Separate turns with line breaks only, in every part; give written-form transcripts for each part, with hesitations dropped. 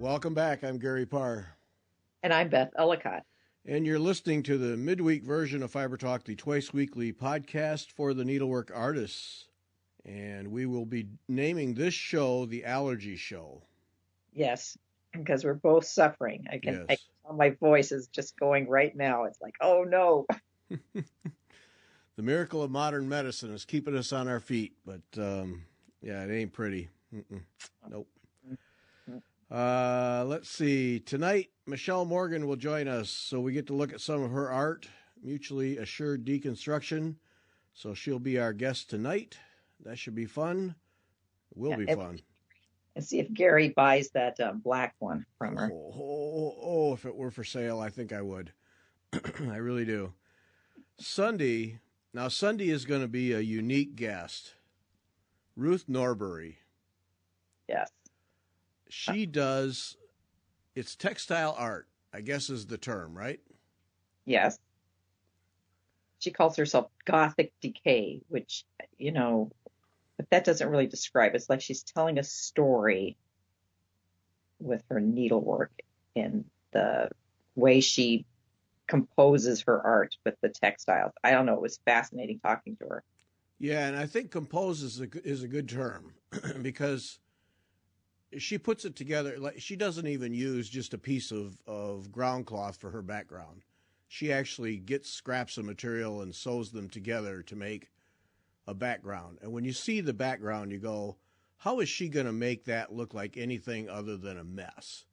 Welcome back. I'm Gary Parr.
And I'm Beth Ellicott.
And you're listening to the midweek version of Fiber Talk, the twice weekly podcast for the needlework artists. And we will be naming this show the Allergy Show.
Yes, because we're both suffering. I can tell my voice is just going right now. It's like, oh no.
The miracle of modern medicine is keeping us on our feet, but yeah, it ain't pretty. Nope. Let's see. Tonight, Michelle Morgan will join us, so we get to look at some of her art, Mutually Assured Deconstruction. So she'll be our guest tonight. That should be fun. It will be fun.
And see if Gary buys that black one from her.
Oh, if it were for sale, I think I would. I really do. Sunday is going to be a unique guest. Ruth Norbury.
Yes.
She does, it's textile art, I guess is the term, right?
Yes. She calls herself Gothic Decay, which, but that doesn't really describe it. It's like she's telling a story with her needlework and the way she composes her art with the textiles. I don't know. It was fascinating talking to her.
Yeah, and I think compose is a good term because she puts it together. Like she doesn't even use just a piece of ground cloth for her background. She actually gets scraps of material and sews them together to make a background. And when you see the background, you go, how is she going to make that look like anything other than a mess?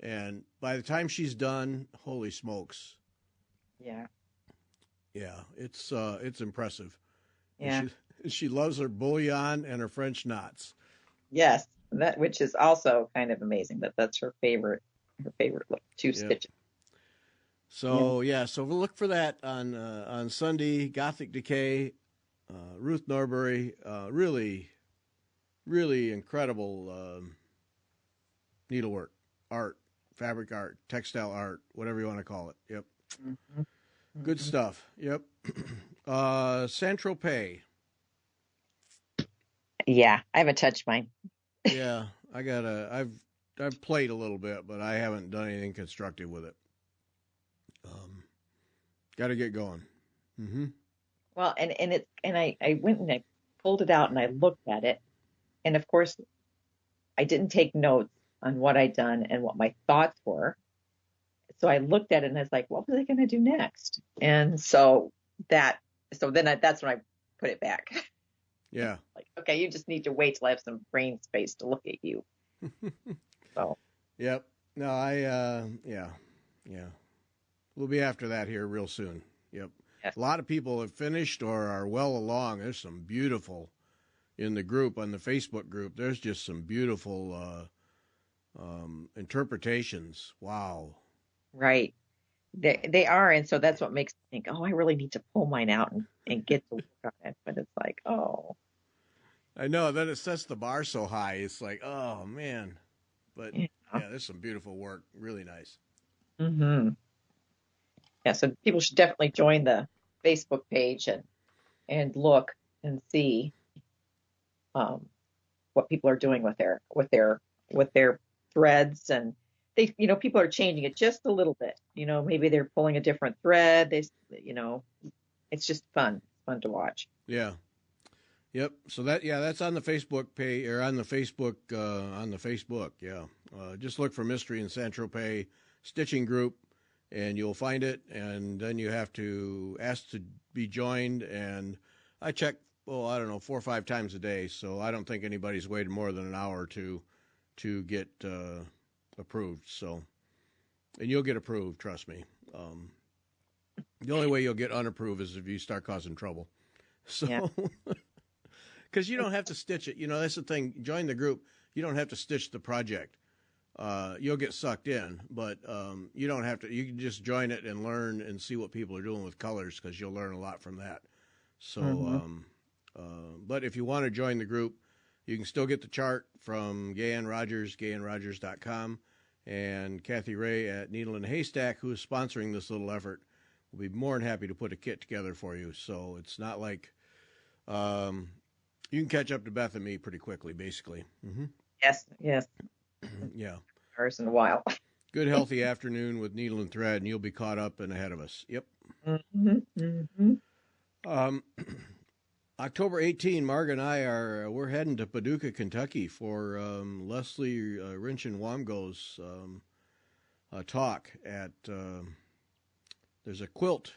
And by the time she's done, holy smokes.
Yeah.
Yeah, it's impressive.
Yeah.
She loves her bullion and her French knots.
Yes, that which is also kind of amazing. That's her favorite look, two stitches.
So so we'll look for that on Sunday. Gothic Decay, Ruth Norbury, really, really incredible needlework, art, fabric art, textile art, whatever you want to call it. Yep. Mm-hmm. Good stuff. Yep. Saint-Tropez.
Yeah, I haven't touched mine.
Yeah, I've played a little bit, but I haven't done anything constructive with it. Got to get going. Mm-hmm.
Well, and I went and I pulled it out and I looked at it, and of course, I didn't take notes on what I'd done and what my thoughts were. So I looked at it and I was like, what was I going to do next? And that's when I put it back.
Yeah.
Like, okay, you just need to wait till I have some brain space to look at you. So.
Yep. No, yeah. We'll be after that here real soon. Yep. Yes. A lot of people have finished or are well along. There's some beautiful in the group, on the Facebook group. There's just some beautiful interpretations. Wow.
Right. They are. And so that's what makes me think, I really need to pull mine out and get to work on it. But it's like,
I know. Then it sets the bar so high. It's like, oh, man. But, yeah there's some beautiful work. Really nice.
Mm-hmm. Yeah, so people should definitely join the Facebook page and look and see what people are doing with their threads, and they people are changing it just a little bit. Maybe they're pulling a different thread. It's just fun to watch.
Yeah. Yep. So that's on the Facebook page or on the Facebook. Yeah. Just look for Mystery in Saint-Tropez Stitching Group, and you'll find it. And then you have to ask to be joined. And I check, 4 or 5 times a day. So I don't think anybody's waited more than an hour to get approved. So, and you'll get approved. Trust me. The only way you'll get unapproved is if you start causing trouble. So. Because you don't have to stitch it. That's the thing. Join the group. You don't have to stitch the project. You'll get sucked in, but you don't have to. You can just join it and learn and see what people are doing with colors, because you'll learn a lot from that. So, but if you want to join the group, you can still get the chart from Gayanne Rogers, GayanRogers.com, and Kathy Ray at Needle and Haystack, who is sponsoring this little effort, will be more than happy to put a kit together for you. So it's not like you can catch up to Beth and me pretty quickly, basically. Mm-hmm.
Yes.
Yeah.
hours in a while.
Good healthy afternoon with needle and thread, and you'll be caught up and ahead of us. Yep. Um, October 18, Marg and I we're heading to Paducah, Kentucky for Leslie Rinchen-Wongmo's talk at there's the Quilt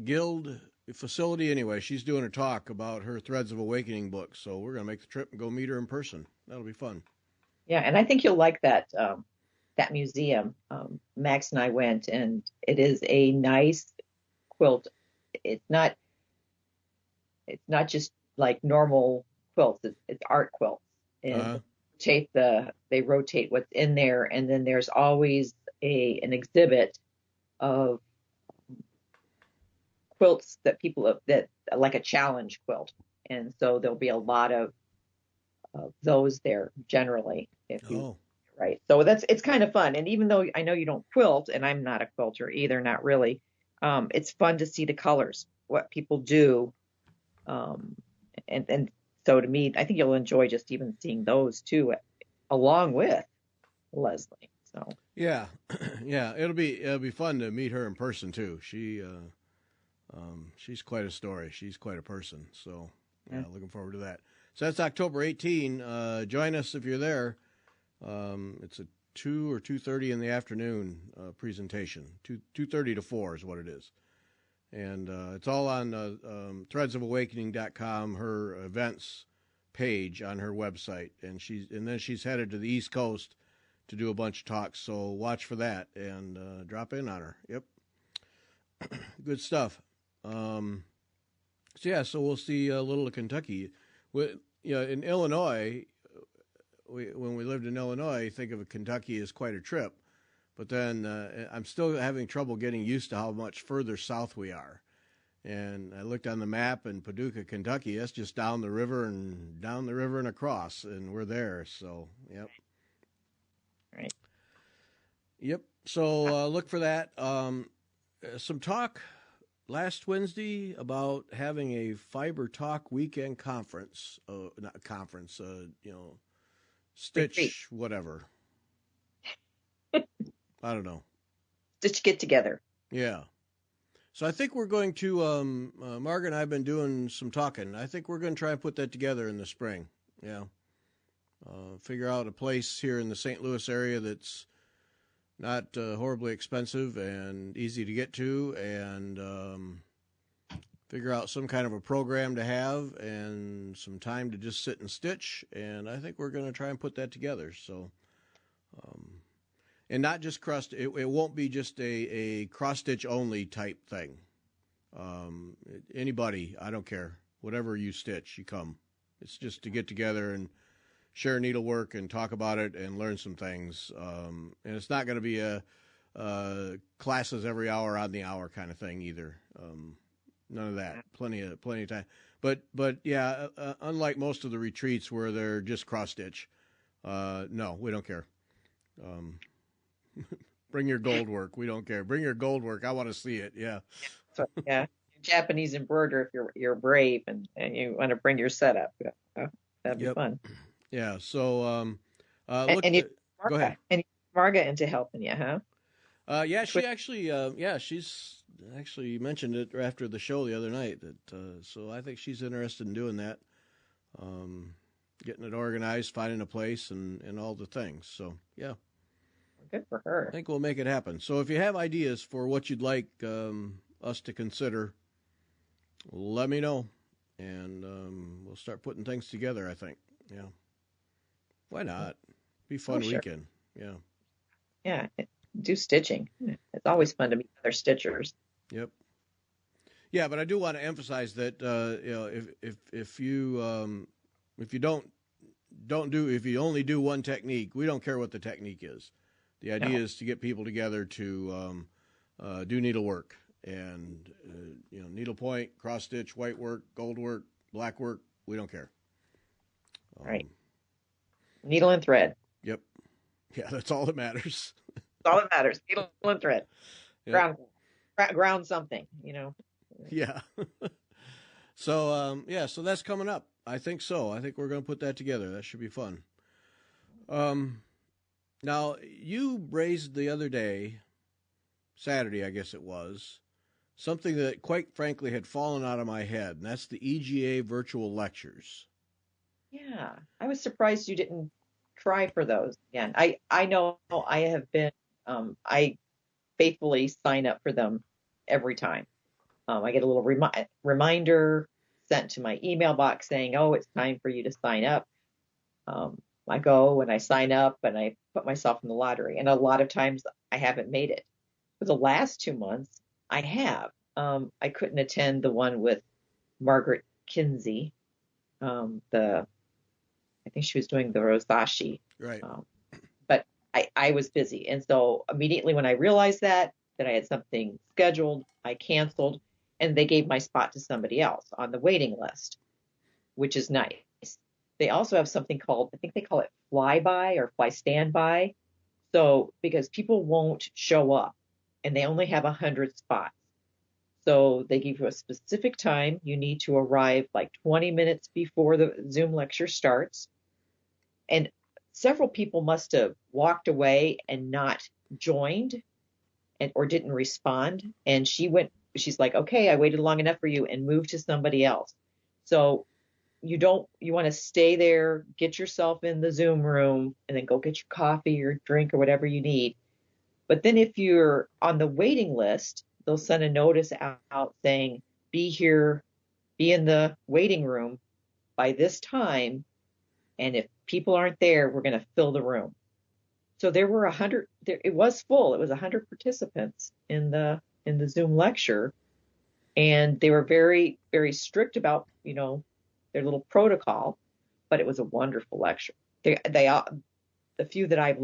Guild facility. Anyway, she's doing a talk about her Threads of Awakening book, so we're gonna make the trip and go meet her in person. That'll be fun.
Yeah, and I think you'll like that museum. Max and I went, and it is a nice quilt. It's not just like normal quilts. It's art quilts, and they rotate what's in there, and then there's always an exhibit of quilts that people have, that like a challenge quilt, and so there'll be a lot of those there generally. If you Right, so it's kind of fun, and even though I know you don't quilt, and I'm not a quilter either, not really, it's fun to see the colors, what people do. And so to me, I think you'll enjoy just even seeing those too, along with Leslie. So
yeah, yeah, it'll be fun to meet her in person too. She's quite a story. She's quite a person. So yeah, looking forward to that. So that's October 18. Join us if you're there. It's a 2 or 2:30 in the afternoon presentation. 2:30 to 4 is what it is. And it's all on threadsofawakening.com, her events page on her website. And then she's headed to the East Coast to do a bunch of talks. So watch for that and drop in on her. Yep. Good stuff. So we'll see a little of Kentucky. In Illinois, when we lived in Illinois, think of Kentucky as quite a trip. But then I'm still having trouble getting used to how much further south we are. And I looked on the map, and Paducah, Kentucky, that's just down the river and across, and we're there. So, yep.
Right.
Yep. So look for that. Some talk last Wednesday about having a Fiber Talk weekend conference. Not conference, Stitch,
Retreat.
whatever. I don't know.
Stitch get together.
Yeah. So I think we're going to, Margaret and I have been doing some talking. I think we're going to try and put that together in the spring. Yeah. Figure out a place here in the St. Louis area that's not horribly expensive and easy to get to, and figure out some kind of a program to have and some time to just sit and stitch. And I think we're going to try and put that together. So, and not just it won't be just a cross stitch only type thing. Anybody, I don't care, whatever you stitch, you come. It's just to get together and share needlework and talk about it and learn some things. And it's not going to be a classes every hour on the hour kind of thing either. None of that. Plenty of time. But yeah, unlike most of the retreats where they're just cross stitch, no, we don't care. Bring your gold work. We don't care. Bring your gold work. I want to see it. Yeah.
So, yeah. Japanese embroider if you're brave and you want to bring your setup. That'd be fun.
Yeah. So
go ahead. And Marga into helping you, huh?
Yeah, she actually she's actually mentioned it after the show the other night that so I think she's interested in doing that. Getting it organized, finding a place and all the things. So, yeah.
Good for her.
I think we'll make it happen. So if you have ideas for what you'd like us to consider, let me know, and we'll start putting things together, I think. Yeah. Why not? Be fun weekend. Yeah.
Yeah. Do stitching. It's always fun to meet other stitchers.
Yep. Yeah, but I do want to emphasize that if you only do one technique, we don't care what the technique is. The idea is to get people together to do needlework and needlepoint, cross stitch, white work, gold work, black work. We don't care.
Right. Needle and thread.
Yep. Yeah, that's all that matters.
That's all that matters. Needle and thread.
Yep.
Ground something.
Yeah. So so that's coming up. I think so. I think we're going to put that together. That should be fun. Now, you raised the other day, Saturday, I guess it was, something that quite frankly had fallen out of my head, and that's the EGA virtual lectures.
Yeah, I was surprised you didn't try for those again. I know I have been I faithfully sign up for them every time. I get a little reminder sent to my email box saying, "Oh, it's time for you to sign up." Um, I go and I sign up and I put myself in the lottery, and a lot of times I haven't made it. For the last 2 months, I have. I couldn't attend the one with Margaret Kinsey. The I think she was doing the Rosashi,
Right.
um, but I was busy, and so immediately when I realized that I had something scheduled, I canceled, and they gave my spot to somebody else on the waiting list, which is nice. They also have something called, I think they call it flyby or fly standby. So because people won't show up and they only have 100 spots. So they give you a specific time. You need to arrive like 20 minutes before the Zoom lecture starts. And several people must have walked away and not joined and or didn't respond. And she's like, okay, I waited long enough for you, and moved to somebody else. So you want to stay there, get yourself in the Zoom room, and then go get your coffee or drink or whatever you need. But then if you're on the waiting list, they'll send a notice out saying, be here, be in the waiting room by this time. And if people aren't there, we're going to fill the room. So there were 100, it was full. It was 100 participants in the Zoom lecture. And they were very, very strict about, their little protocol, but it was a wonderful lecture. The few that I've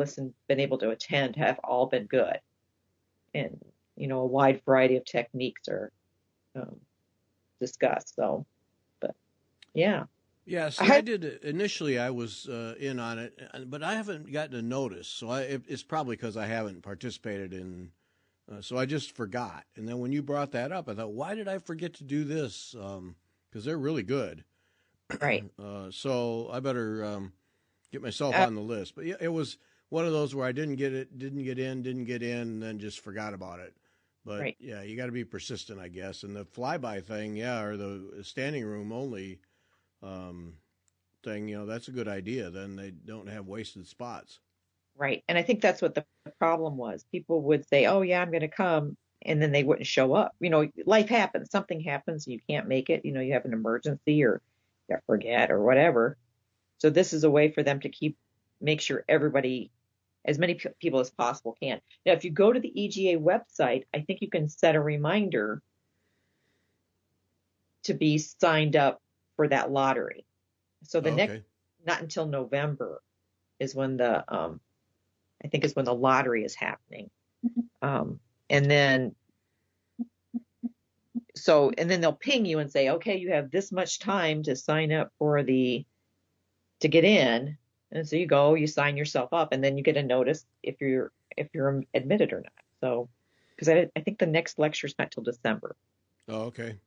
been able to attend have all been good. And, a wide variety of techniques are um, discussed. So, but yeah.
Yeah, see, I did initially. I was in on it, but I haven't gotten a notice. So it's probably because I haven't participated in. So I just forgot. And then when you brought that up, I thought, why did I forget to do this? Because they're really good.
Right.
So I better get myself
Uh,
on the list. But yeah, it was one of those where I didn't get in, and then just forgot about it. But
right.
yeah, you got to be persistent, I guess. And the flyby thing, yeah, or the standing room only um, thing, that's a good idea. Then they don't have wasted spots.
Right. And I think that's what the problem was. People would say, oh, yeah, I'm going to come. And then they wouldn't show up. Life happens. Something happens. You can't make it. You have an emergency or you forget or whatever. So this is a way for them to make sure everybody, as many people as possible can. Now, if you go to the EGA website, I think you can set a reminder to be signed up for that lottery. So the
Oh,
next,
okay.
not until November is when I think is when the lottery is happening. And then they'll ping you and say, okay, you have this much time to sign up to get in. And so you go, you sign yourself up, and then you get a notice if you're admitted or not. So, because I think the next lecture's not till December.
Oh, okay.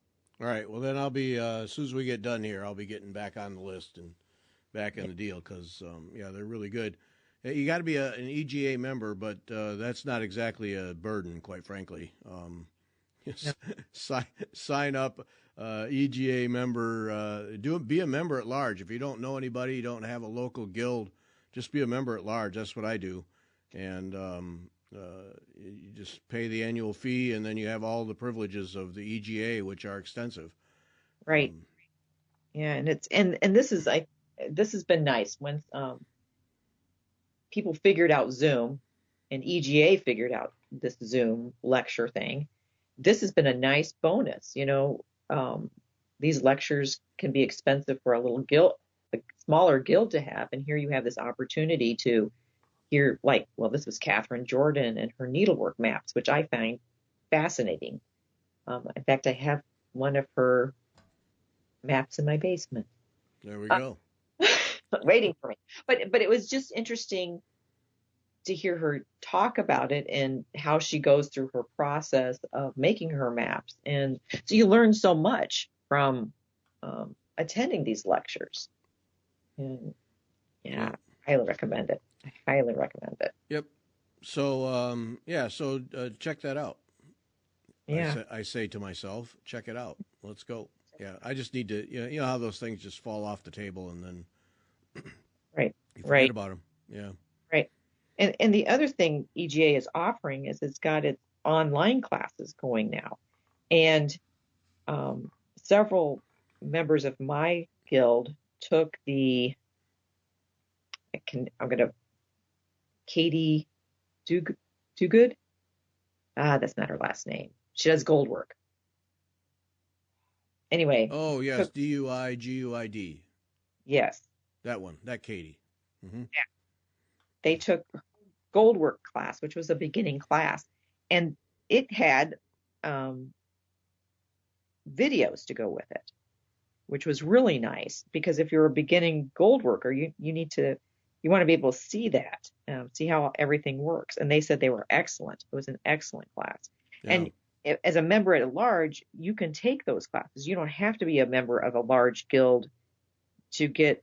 All right. Well, then I'll be as soon as we get done here, I'll be getting back on the list and back in the deal because yeah, they're really good. You got to be an EGA member, but that's not exactly a burden, quite frankly.
No.
Sign up, EGA member. Be a member at large. If you don't know anybody, you don't have a local guild, just be a member at large. That's what I do, and you just pay the annual fee, and then you have all the privileges of the EGA, which are extensive.
Right. Yeah, and this has been nice when people figured out Zoom and EGA figured out this Zoom lecture thing. This has been a nice bonus. These lectures can be expensive for a smaller guild to have, and here you have this opportunity to hear, this was Catherine Jordan and her needlework maps, which I find fascinating. In fact, I have one of her maps in my basement.
There we go.
Waiting for me. But it was just interesting to hear her talk about it and how she goes through her process of making her maps. And so you learn so much from attending these lectures. And yeah, highly recommend it. I highly recommend it.
Yep. So check that out.
Yeah.
I say to myself, check it out. Let's go. Yeah, I just need to, you know how those things just fall off the table and then
Right.
you forget
Right.
about them. Yeah.
Right. And the other thing EGA is offering is it's got its online classes going now. And several members of my guild took I'm going to, Katie Do Good. That's not her last name. She does gold work. Anyway,
Oh, yes.
took,
DUIGUID.
yes,
That one. That Katie. Mm-hmm.
they took gold work class, which was a beginning class, and it had videos to go with it, which was really nice because if you're a beginning gold worker, you want to be able to see that, see how everything works. And they said they were excellent. It was an excellent class.
Yeah.
And as a member at large, you can take those classes. You don't have to be a member of a large guild to be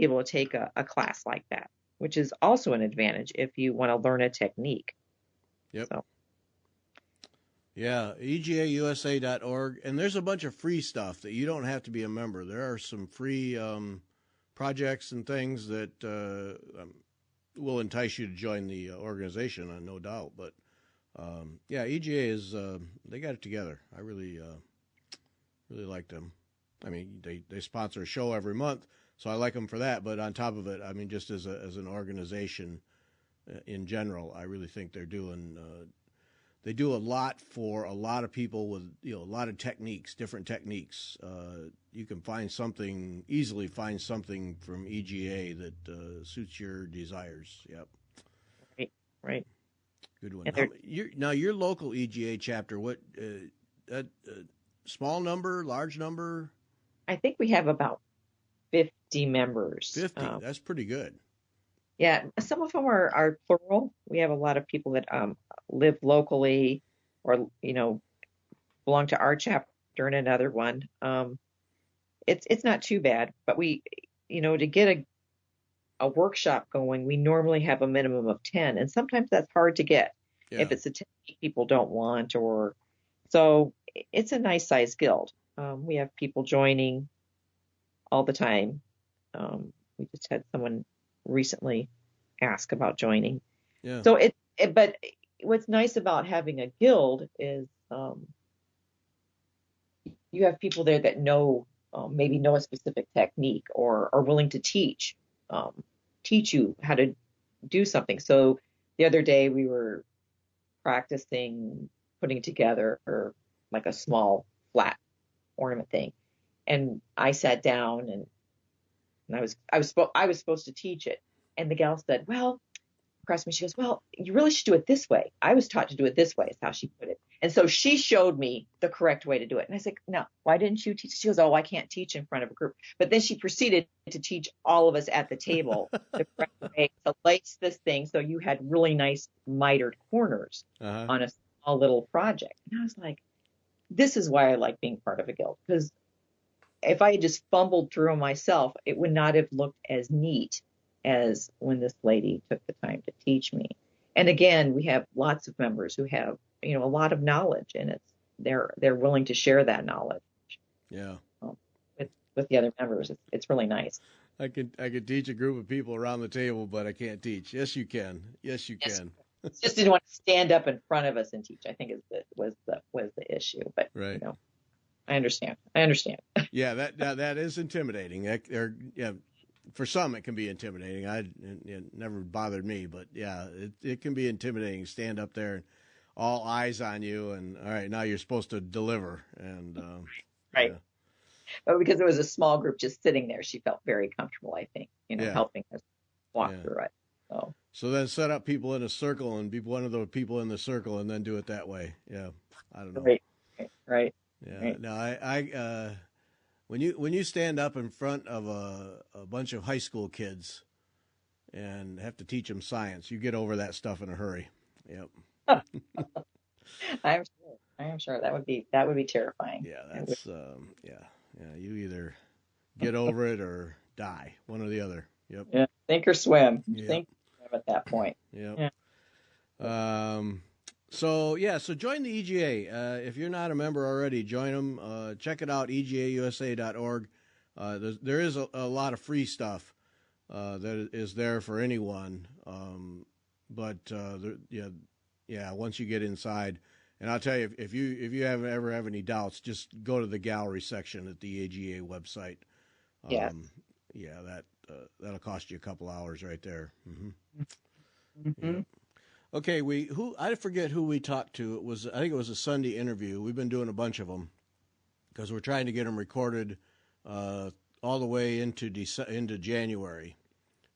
able to take a class like that, which is also an advantage if you want to learn a technique.
Yep.
So.
Yeah, egausa.org. And there's a bunch of free stuff that you don't have to be a member. There are some free projects and things that will entice you to join the organization, no doubt. But EGA is they got it together. I really like them. I mean, they sponsor a show every month, so I like them for that. But on top of it, I mean, just as an organization in general, I really think they're doing. They do a lot for a lot of people with a lot of techniques, different techniques. You can easily find something from EGA that suits your desires. Yep.
Right.
Good one. Now your local EGA chapter, what small number, large number?
I think we have about 50 members.
50. That's pretty good.
Yeah, some of them are plural. We have a lot of people that live locally or, belong to our chapter and another one. It's not too bad, but to get a workshop going, we normally have a minimum of 10, and sometimes that's hard to get if it's a technique people don't want, so it's a nice size guild. We have people joining all the time. We just had someone recently ask about joining.
Yeah.
So but what's nice about having a guild is you have people there that maybe know a specific technique or are willing to teach you how to do something. So the other day we were practicing putting together like a small flat ornament thing, and I sat down and I was supposed to teach it, and the gal said, "Well," across me, she goes, "Well, you really should do it this way. I was taught to do it this way," is how she put it. And so she showed me the correct way to do it. And I said, "No, why didn't you teach?" She goes, "Oh, I can't teach in front of a group." But then she proceeded to teach all of us at the table the correct way to lace this thing so you had really nice mitered corners on a small little project. And I was like, this is why I like being part of a guild, because if I had just fumbled through them myself, it would not have looked as neat as when this lady took the time to teach me. And again, we have lots of members who have, a lot of knowledge, and they're willing to share that knowledge.
Yeah.
With the other members, it's really nice.
I could teach a group of people around the table, but I can't teach. Yes, you can. Yes, you can.
Just didn't want to stand up in front of us and teach, I think was the issue. But
right.
I understand.
Yeah, that is intimidating. For some it can be intimidating. It never bothered me, but yeah, it can be intimidating. Stand up there, and all eyes on you, and all right, now you're supposed to deliver, and
right. Yeah. But because it was a small group just sitting there, she felt very comfortable, I think, helping us walk through it.
So then set up people in a circle and be one of the people in the circle, and then do it that way. Yeah, I don't know.
Right.
Yeah.
Right.
No, I when you stand up in front of a bunch of high school kids and have to teach them science, you get over that stuff in a hurry. Yep.
I am sure that would be terrifying.
Yeah, that's you either get over it or die, one or the other. Yep.
Yeah. Sink or swim.
Yep.
Sink. at that point.
Yep.
Yeah.
So join the EGA. If you're not a member already, join them. Check it out, egausa.org. There is a lot of free stuff that is there for anyone. Once you get inside, and I'll tell you, if you ever have any doubts, just go to the gallery section at the AGA website.
Yes.
That'll cost you a couple hours right there. Mm-hmm.
Mm-hmm.
Yeah. Okay, I forget who we talked to. I think it was a Sunday interview. We've been doing a bunch of them because we're trying to get them recorded all the way into January,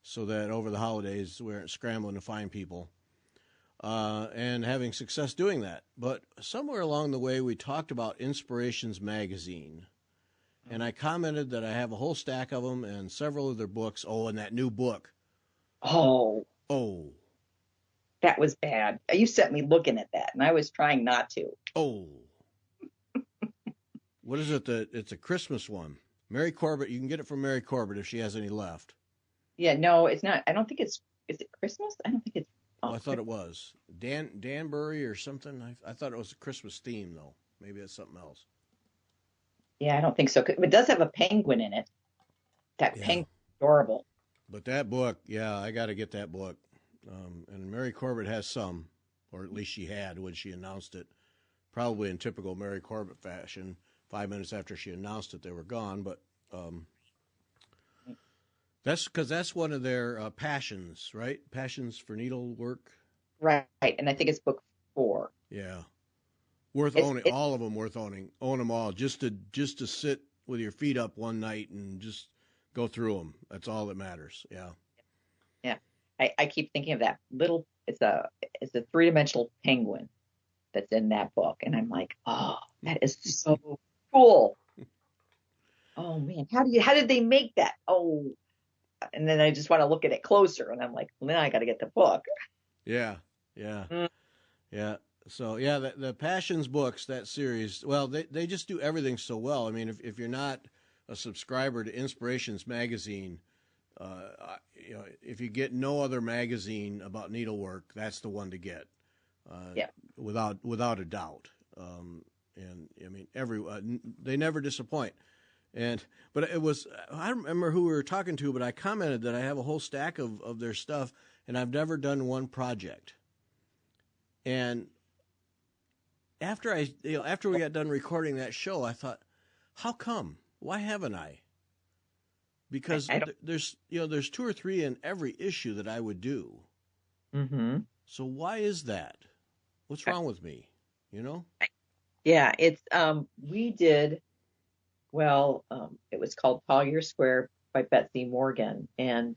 so that over the holidays we're scrambling to find people and having success doing that. But somewhere along the way we talked about Inspirations magazine, and I commented that I have a whole stack of them and several of their books. Oh, and that new book.
Oh. That was bad. You sent me looking at that, and I was trying not to.
Oh. What is it? It's a Christmas one. Mary Corbett. You can get it from Mary Corbett if she has any left.
Yeah, no, it's not. I don't think it's. Is it Christmas? I don't think it's.
Oh, I thought it was Danbury or something. I thought it was a Christmas theme though. Maybe it's something else.
Yeah, I don't think so. It does have a penguin in it. That penguin, adorable.
But that book, I got to get that book. And Mary Corbett has some, or at least she had when she announced it. Probably in typical Mary Corbett fashion. 5 minutes after she announced it, they were gone. But that's one of their passions, right? Passions for needlework.
Right, and I think it's book 4.
Yeah, worth owning. All of them worth owning. Own them all. Just to sit with your feet up one night and just go through them. That's all that matters. Yeah.
Yeah, I keep thinking of that little. It's a 3-dimensional penguin that's in that book, and I'm like, oh, that is so cool. Oh man, how did they make that? Oh, and then I just want to look at it closer, and I'm like, well, now I got to get the book.
Yeah. So the Passions books, that series, well, they just do everything so well. I mean, if you're not a subscriber to Inspirations magazine, if you get no other magazine about needlework, that's the one to get. Without a doubt. And I mean, they never disappoint. But I don't remember who we were talking to, but I commented that I have a whole stack of their stuff, and I've never done one project. And after we got done recording that show, I thought, how come? Why haven't I? Because there's 2 or 3 in every issue that I would do.
Mm-hmm.
So why is that? What's wrong with me?
Yeah, it's we did. Well, it was called Collier Square by Betsy Morgan, and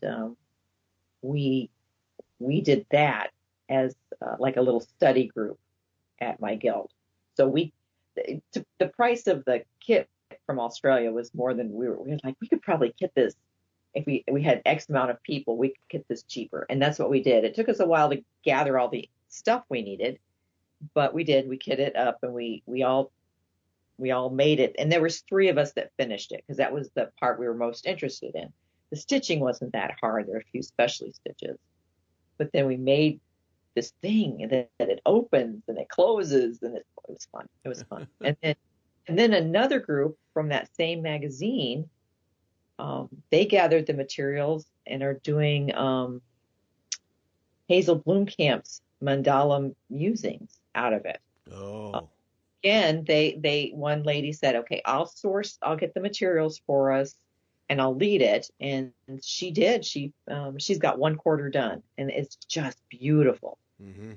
we did that as like a little study group at my guild. So the price of the kit from Australia was more than we were like, we could probably kit this if we had X amount of people, we could kit this cheaper, and that's what we did. It took us a while to gather all the stuff we needed, but we did. We kit it up, and we all made it, and there was 3 of us that finished it because that was the part we were most interested in. The stitching wasn't that hard. There were a few specialty stitches, but then we made this thing that it opens and it closes, and it was fun. It was fun. and then another group from that same magazine, they gathered the materials and are doing Hazel Bloomcamp's mandala musings out of it.
Oh.
Again, one lady said, okay, I'll get the materials for us and I'll lead it. And she did. She's got 1/4 done, and it's just beautiful.
Mm-hmm.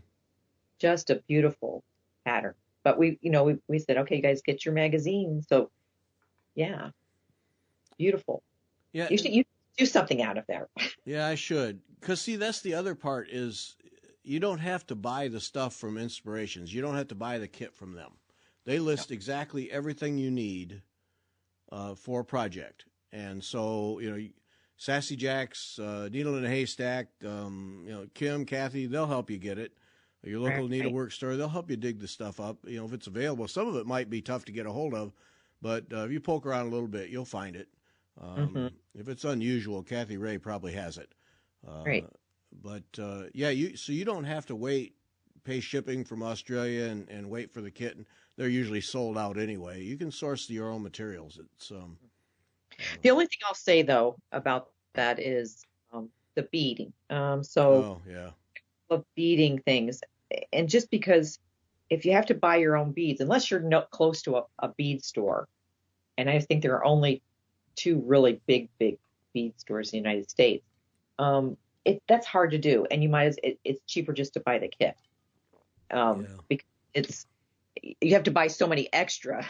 Just a beautiful pattern. But we said, okay, you guys get your magazine. So yeah, beautiful.
Yeah.
You should do something out of there.
Yeah, I should. Because see, that's the other part is you don't have to buy the stuff from Inspirations. You don't have to buy the kit from them. They list exactly everything you need for a project. And so, Sassy Jack's, Needle in a Haystack, Kim, Kathy, they'll help you get it. Your local needlework store, they'll help you dig the stuff up, if it's available. Some of it might be tough to get a hold of, but if you poke around a little bit, you'll find it. If it's unusual, Kathy Ray probably has it.
Right.
yeah, you don't have to pay shipping from Australia and wait for the kit. And they're usually sold out anyway. You can source your own materials. It's
The only thing I'll say though about that is the beading.
oh yeah,
Of beading things, and just because if you have to buy your own beads, unless you're not close to a bead store, and I think there are only two really big bead stores in the United States, that's hard to do, and it's cheaper just to buy the kit,
yeah,
because you have to buy so many extra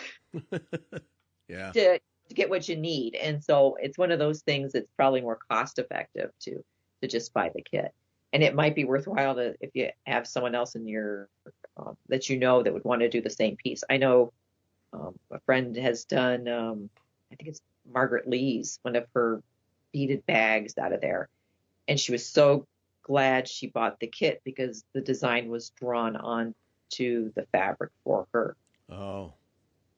yeah,
to get what you need, and so it's one of those things that's probably more cost effective to just buy the kit. And it might be worthwhile if you have someone else in your that that would want to do the same piece. I know a friend has done, I think it's Margaret Lee's, one of her beaded bags out of there. And she was so glad she bought the kit because the design was drawn onto the fabric for her.
oh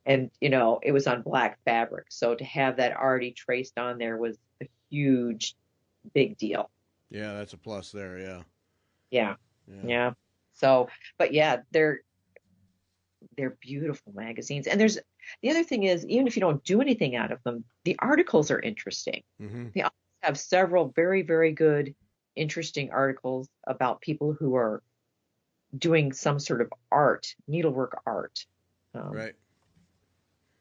And, it was on black fabric. So to have that already traced on there was a huge, big deal.
yeah, that's a plus there. Yeah,
Yeah.
yeah,
Yeah. So, but yeah, they're beautiful magazines. And the other thing is, even if you don't do anything out of them, the articles are interesting.
mm-hmm.
They always have several very, very good, interesting articles about people who are doing some sort of art, needlework art,
Right.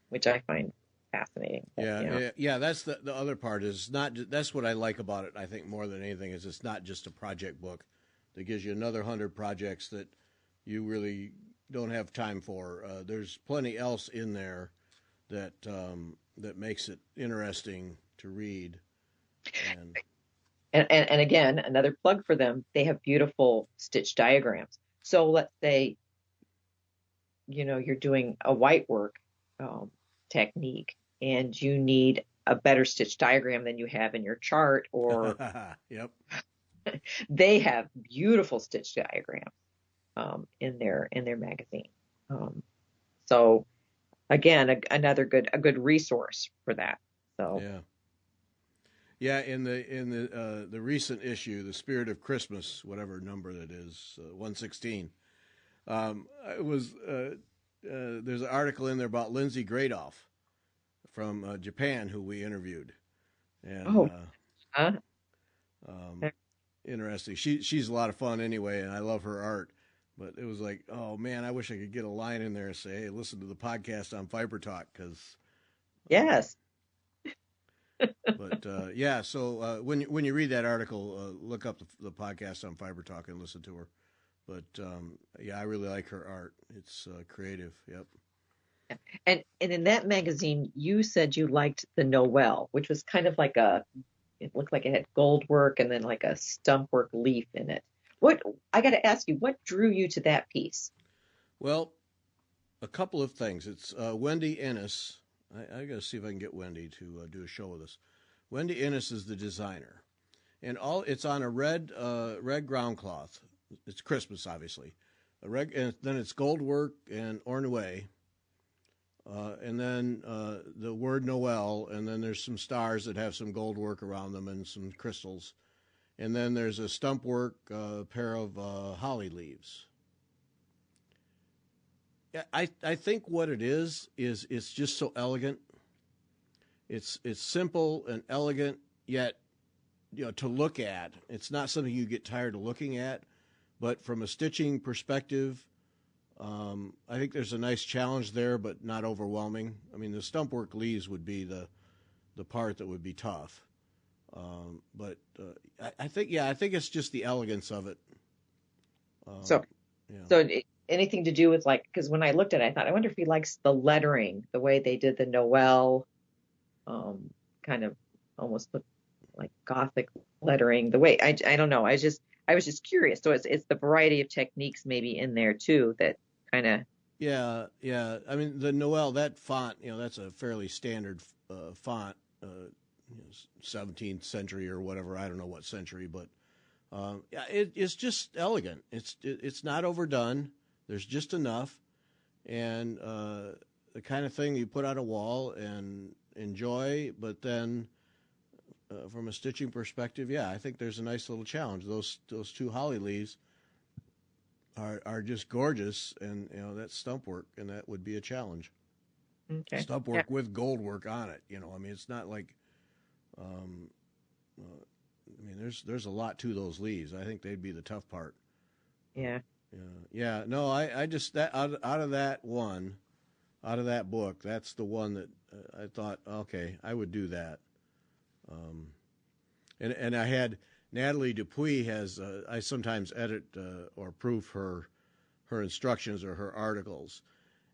which I find fascinating.
Yeah, yeah. That's the other part is not. That's what I like about it. I think more than anything is it's not just a project book that gives you another 100 projects that you really don't have time for. There's plenty else in there that that makes it interesting to read.
And again, another plug for them. They have beautiful stitch diagrams. So let's say, you're doing a white work technique and you need a better stitch diagram than you have in your chart, or
Yep.
they have beautiful stitch diagrams in their magazine. So again, a good resource for that. So
yeah. Yeah, in the recent issue, The Spirit of Christmas, whatever number that is, 116, it was there's an article in there about Lindsay Gradoff from Japan, who we interviewed, and
huh?
interesting. She's a lot of fun anyway, and I love her art. But it was like, oh man, I wish I could get a line in there and say, hey, listen to the podcast on Fiber Talk, because
Yes.
But yeah, so when you read that article, look up the podcast on Fiber Talk and listen to her. But yeah, I really like her art. It's creative. Yep.
And in that magazine, you said you liked the Noel, which was kind of like it looked like it had gold work and then like a stump work leaf in it. I got to ask you, what drew you to that piece?
Well, a couple of things. It's Wendy Ennis. I got to see if I can get Wendy to do a show with us. Wendy Ennis is the designer, and it's on a red ground cloth. It's Christmas, obviously. And then it's gold work and ornue, and then the word Noel, and then there's some stars that have some gold work around them and some crystals, and then there's a stump work pair of holly leaves. I think what it is it's just so elegant. It's simple and elegant, yet to look at. It's not something you get tired of looking at, but from a stitching perspective, I think there's a nice challenge there, but not overwhelming. I mean, the stump work leaves would be the part that would be tough, but I think it's just the elegance of it.
So anything to do with because when I looked at it, I thought, I wonder if he likes the lettering, the way they did the Noel, kind of almost looked like Gothic lettering. The way I don't know. I was just curious. So it's the variety of techniques maybe in there too that kind of.
Yeah. I mean, the Noel, that font, that's a fairly standard font, 17th century or whatever. I don't know what century, but it's just elegant. It's not overdone. There's just enough, and the kind of thing you put on a wall and enjoy, but then from a stitching perspective, yeah, I think there's a nice little challenge. Those two holly leaves are just gorgeous, and that's stump work, and that would be a challenge.
Okay.
Stump work with gold work on it. I mean, it's not like, I mean, there's a lot to those leaves. I think they'd be the tough part.
Yeah.
Yeah. No, I just that out of that book, that's the one that I thought, okay, I would do that. And I had Natalie Dupuis has I sometimes edit or proof her instructions or her articles,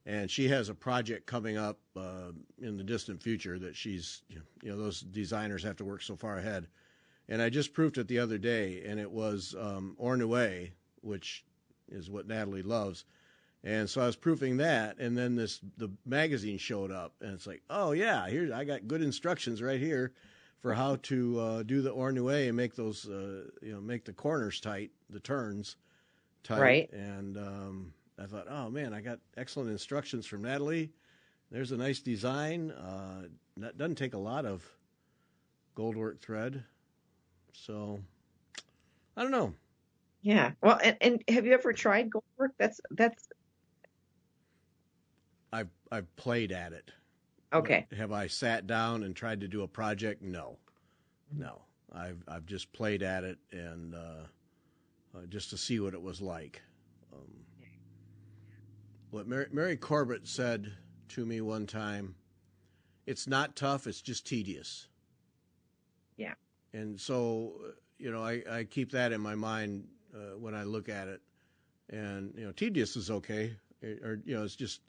and she has a project coming up in the distant future that she's those designers have to work so far ahead, and I just proofed it the other day, and it was Ornue, which is what Natalie loves. And so I was proofing that, and then the magazine showed up, and it's like, oh yeah, here I got good instructions right here for how to do the ornue and make those, make the corners tight, the turns tight.
Right.
And I thought, oh man, I got excellent instructions from Natalie. There's a nice design. That doesn't take a lot of goldwork thread, so I don't know.
Yeah. Well, and have you ever tried goldwork? That's
I've played at it.
okay.
But have I sat down and tried to do a project? No. I've just played at it and just to see what it was like. What Mary Corbett said to me one time, it's not tough, it's just tedious.
Yeah.
And so, I keep that in my mind when I look at it. And, tedious is okay. Or, it's just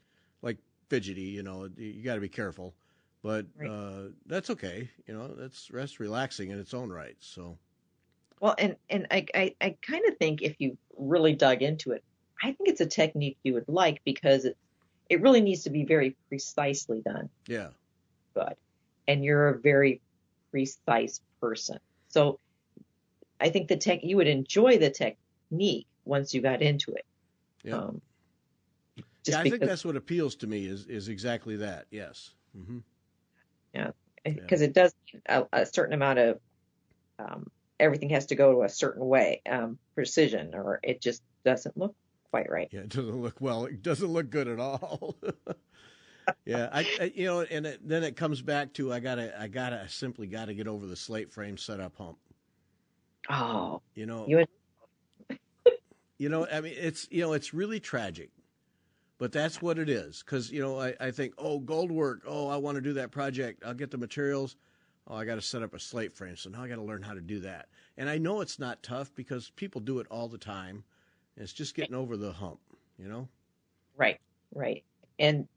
like fidgety, you got to be careful. But
Right.
That's okay. That's relaxing in its own right. So.
Well, and I kind of think if you really dug into it, I think it's a technique you would like because it really needs to be very precisely done.
Yeah.
Good. And you're a very precise person. So I think you would enjoy the technique once you got into it.
Yeah.
Just
I
because,
think that's what appeals to me is exactly that. Yes. Mm-hmm.
yeah, because it does a certain amount of everything has to go to a certain way, precision, or it just doesn't look quite right.
Yeah, it doesn't look well. It doesn't look good at all. Yeah, then it comes back to I simply gotta get over the slate frame setup hump.
Oh,
You know,
you
I mean, it's really tragic, but that's what it is. Because I think, oh, gold work. Oh, I want to do that project. I'll get the materials. Oh, I got to set up a slate frame. So now I got to learn how to do that. And I know it's not tough because people do it all the time. It's just getting over the hump,
right, and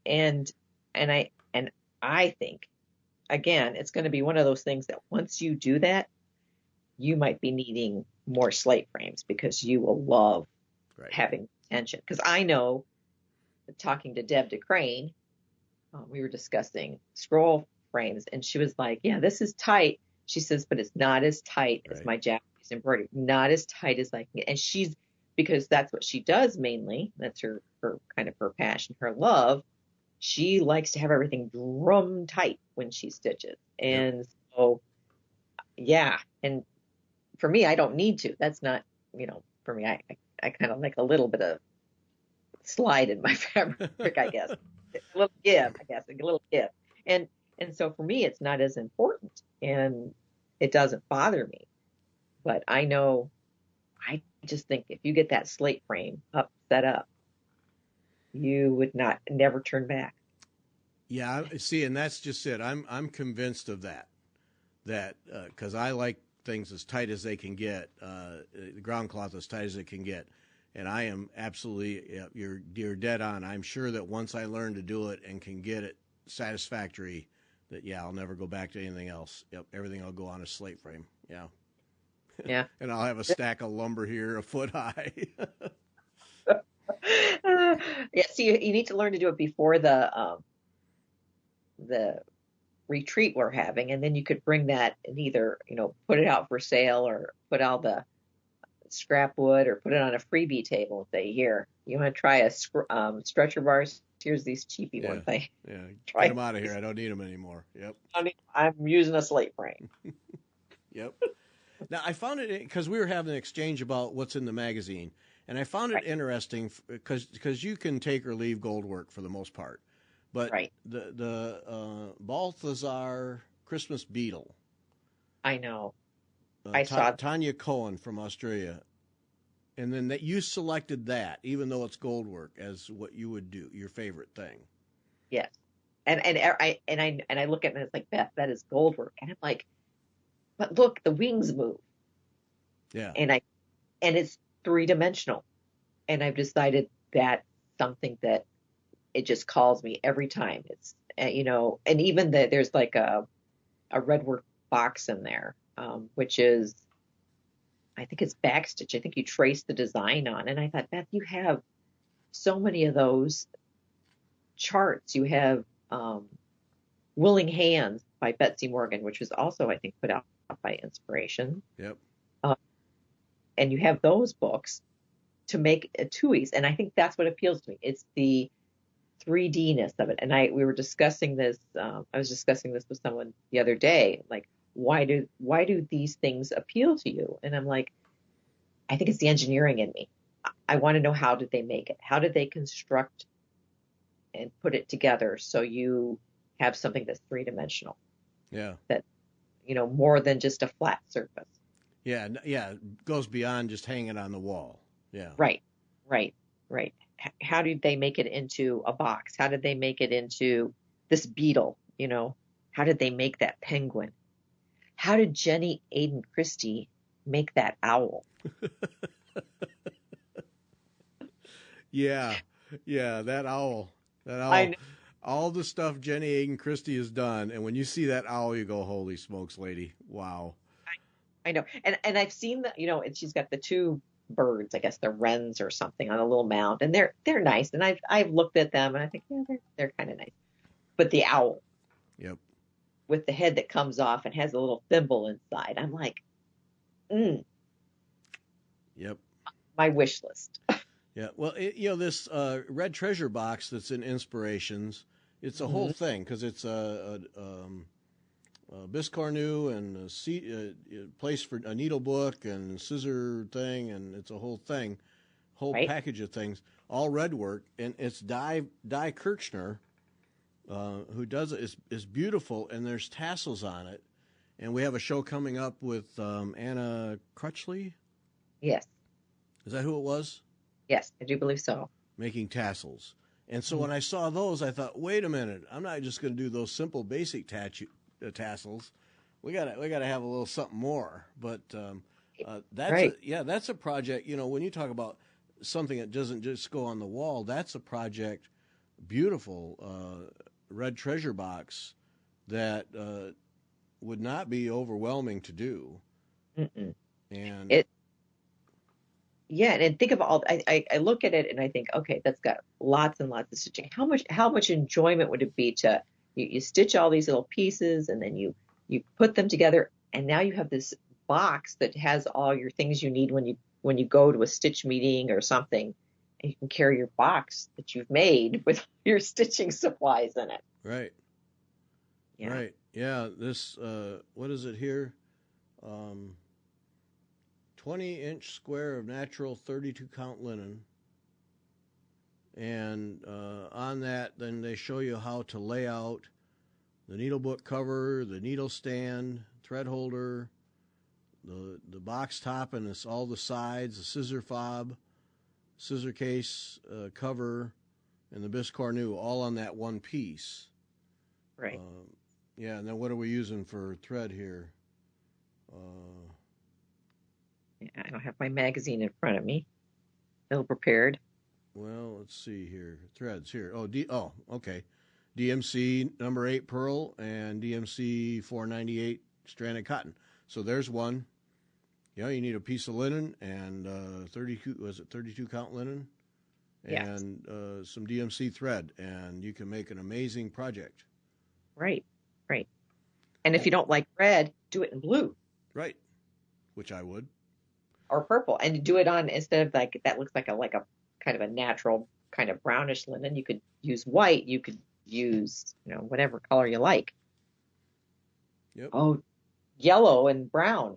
I think again, it's going to be one of those things that once you do that, you might be needing more slate frames because you will love having tension. Because I know, talking to Deb DeCrane, we were discussing scroll frames, and she was like, yeah, this is tight. She says, but it's not as tight as my Japanese embroidery, not as tight as I can get. And because that's what she does mainly. That's her kind of her passion, her love. She likes to have everything drum tight when she stitches. And so, yeah. And for me, I don't need to. That's not, for me, I kind of like a little bit of slide in my fabric, I guess. A little give, I guess, a little give. And so for me, it's not as important and it doesn't bother me. But I know, I just think if you get that slate frame set up, you would never turn back.
Yeah, see, and that's just it. I'm convinced of that because I like things as tight as they can get, the ground cloth as tight as it can get, and I am absolutely you're dead on. I'm sure that once I learn to do it and can get it satisfactory, that I'll never go back to anything else. Yep, everything will go on a slate frame. Yeah.
Yeah.
And I'll have a stack of lumber here a foot high.
Yeah, see, you need to learn to do it before the retreat we're having, and then you could bring that and either, put it out for sale or put out the scrap wood or put it on a freebie table and say, here, you want to try a stretcher bars? Here's these cheapy ones.
Get them out of here. I don't need them anymore. Yep.
I'm using a slate frame.
Yep. Now, I found it because we were having an exchange about what's in the magazine, and I found it
Right.
interesting because you can take or leave gold work for the most part, but
Right.
the Balthazar Christmas beetle,
I know. I saw.
Tanya Cohen from Australia, and then that you selected that, even though it's gold work, as what you would do, your favorite thing.
Yes. And I look at it and it's like, Beth, that is gold work. And I'm like, but look, the wings move.
Yeah.
And it's three-dimensional. And I've decided that's something that it just calls me every time. It's and even there's like a red work box in there, which is, I think it's backstitch. I think you trace the design on. And I thought, Beth, you have so many of those charts. You have Willing Hands by Betsy Morgan, which was also, I think, put out by Inspiration.
Yep.
And you have those books to make a TUIs. And I think that's what appeals to me. It's the 3D-ness of it. And we were discussing this. I was discussing this with someone the other day. Like, why do these things appeal to you? And I'm like, I think it's the engineering in me. I want to know, how did they make it? How did they construct and put it together so you have something that's three-dimensional?
Yeah.
That, more than just a flat surface.
Yeah. Yeah. It goes beyond just hanging on the wall. Yeah.
Right. How did they make it into a box? How did they make it into this beetle? How did they make that penguin? How did Jenny Aiden Christie make that owl?
Yeah. Yeah. That owl.
I know.
All the stuff Jenny Aiden Christie has done, and when you see that owl, you go, "Holy smokes, lady! Wow!"
I know, and I've seen that, and she's got the two birds, I guess they're wrens or something, on a little mound, and they're nice, and I've looked at them and I think, yeah, they're kind of nice, but the owl,
Yep.
with the head that comes off and has a little thimble inside, I'm like,
Yep.
my wish list.
Yeah. Well, this red treasure box that's in Inspirations, it's a whole
Mhm.
thing because it's a biscornu and a place for a needle book and scissor thing, and it's a whole thing, whole
Right.
package of things, all red work, and it's Di Kirchner who does it. Is beautiful, and there's tassels on it, and we have a show coming up with Anna Crutchley.
Yes,
Is that who it was?
I do believe so.
Making tassels. And so
Mhm.
when I saw those, I thought, wait a minute, I'm not just going to do those simple basic tassels. We got to have a little something more. But that's
Right.
that's a project. When you talk about something that doesn't just go on the wall, that's a project. Beautiful red treasure box that would not be overwhelming to do.
Mm-mm.
And
It Yeah, and think of all. I look at it and I think, okay, that's got lots and lots of stitching. How much enjoyment would it be to you stitch all these little pieces, and then you put them together, and now you have this box that has all your things you need when you go to a stitch meeting or something, and you can carry your box that you've made with your stitching supplies in it.
right.
Yeah.
Right. Yeah. This, what is it here? 20-inch square of natural 32 count linen. And on that, then they show you how to lay out the needlebook cover, the needle stand, thread holder, the box top, and it's all the sides, the scissor fob, scissor case cover, and the biscornu, all on that one piece.
Right.
Yeah, and then what are we using for thread here?
I don't have my magazine in front of me. Ill prepared.
Well, let's see here. Threads here. Okay. DMC number 8 pearl and DMC 498 stranded cotton. So there's one. You need a piece of linen and 32 count linen
Yes.
and some DMC thread, and you can make an amazing project.
Right. And if you don't like red, do it in blue.
Right. Which I would.
Or purple, and do it on, instead of like that looks like a kind of a natural kind of brownish linen. You could use white. You could use whatever color you like.
Yep.
Oh, yellow and brown.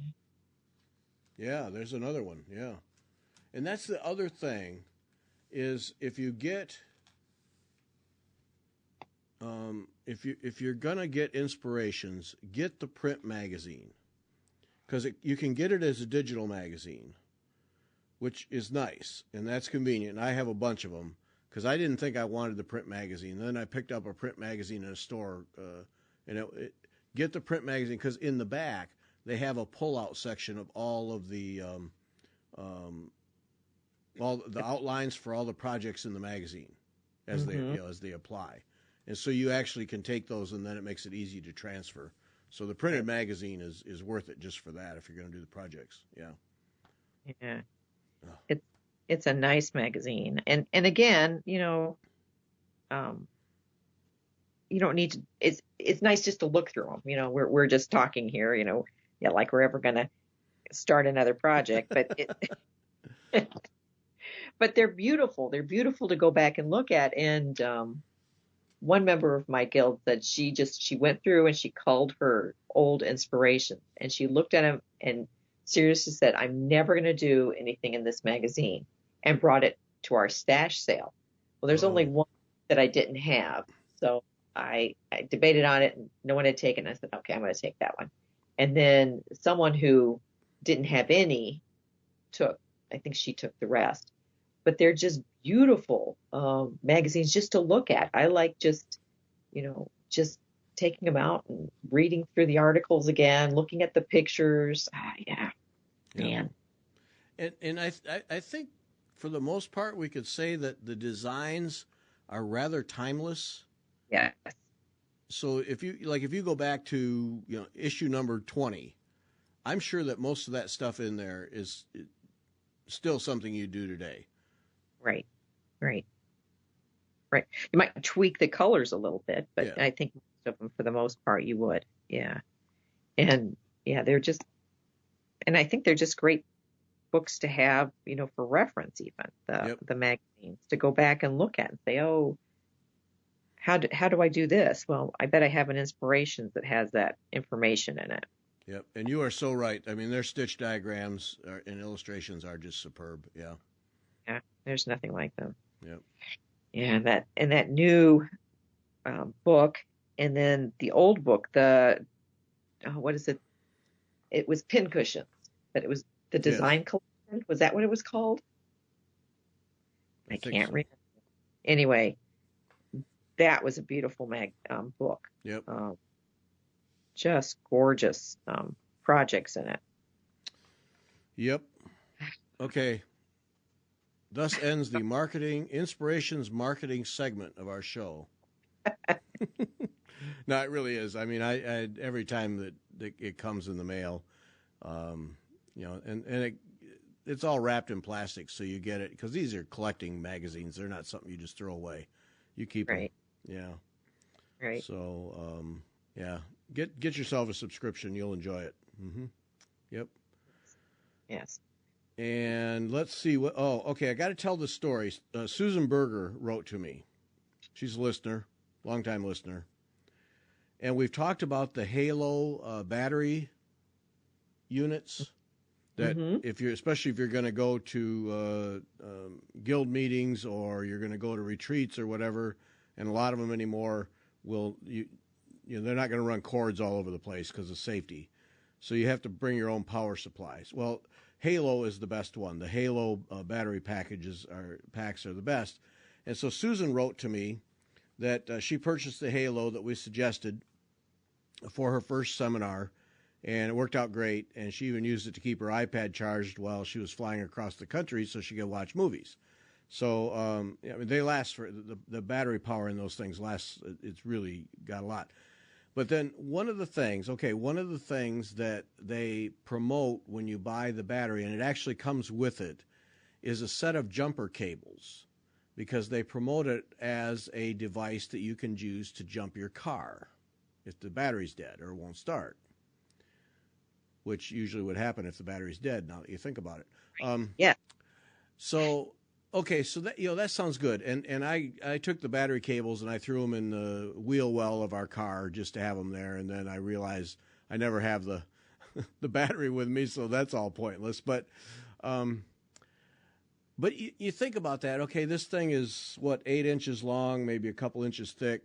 Yeah, there's another one. Yeah. And that's the other thing is if you're gonna get inspirations, get the print magazine because you can get it as a digital magazine, which is nice and that's convenient. I have a bunch of them because I didn't think I wanted the print magazine. Then I picked up a print magazine in a store, get the print magazine because in the back they have a pull-out section of all of the all the outlines for all the projects in the magazine as they apply, and so you actually can take those and then it makes it easy to transfer. So the printed magazine is worth it just for that if you're going to do the projects. Yeah.
Yeah. It's a nice magazine. And again, you don't need to, it's nice just to look through them. We're just talking here, yeah, like we're ever going to start another project, but but they're beautiful. They're beautiful to go back and look at. And one member of my guild said she went through and she culled her old inspirations and she looked at them and seriously said, I'm never going to do anything in this magazine, and brought it to our stash sale. Well, there's only one that I didn't have. So I debated on it and no one had taken it. I said, okay, I'm going to take that one. And then someone who didn't have any I think she took the rest. But they're just beautiful magazines just to look at. I like just taking them out and reading through the articles again, looking at the pictures. Yeah, man.
And I think for the most part we could say that the designs are rather timeless.
Yeah.
So if you go back to issue number 20, I'm sure that most of that stuff in there is still something you do today.
Right. You might tweak the colors a little bit, but yeah. I think most of them, for the most part, you would. Yeah. And yeah, and I think they're just great books to have, for reference, even the magazines to go back and look at and say, oh, how do I do this? Well, I bet I have an inspiration that has that information in it.
Yep. And you are so right. I mean, their stitch diagrams and illustrations are just superb. Yeah.
Yeah. There's nothing like them.
Yep.
Yeah. And that new book, and then the old book, what is it? It was pincushions, but it was the design collection. Was that what it was called? I can't remember. Anyway, that was a beautiful book.
Yep.
Just gorgeous projects in it. Yep.
Okay. Thus ends the inspirations marketing segment of our show. No, it really is. I mean, I every time that it comes in the mail, and it's all wrapped in plastic, so you get it because these are collecting magazines. They're not something you just throw away. You keep them. Yeah.
Right.
So, yeah. Get yourself a subscription. You'll enjoy it. Mm-hmm. Yep.
Yes.
And let's see what. Oh, okay. I got to tell the story. Susan Berger wrote to me. She's a listener, longtime listener, and we've talked about the Halo battery units. That especially if you're going to go to guild meetings or you're going to go to retreats or whatever, and a lot of them anymore they're not going to run cords all over the place because of safety. So you have to bring your own power supplies. Well, Halo is the best one. The Halo battery packs are the best. And so Susan wrote to me that she purchased the Halo that we suggested for her first seminar, and it worked out great. And she even used it to keep her iPad charged while she was flying across the country so she could watch movies. So they last for the battery power in those things lasts. It's really got a lot. But then one of the things that they promote when you buy the battery, and it actually comes with it, is a set of jumper cables, because they promote it as a device that you can use to jump your car if the battery's dead or won't start, which usually would happen if the battery's dead, now that you think about it.
Yeah.
So... Okay, so that sounds good, and I took the battery cables and I threw them in the wheel well of our car just to have them there, and then I realized I never have the the battery with me, so that's all pointless. But you think about that. Okay, this thing is what, 8 inches long, maybe a couple inches thick,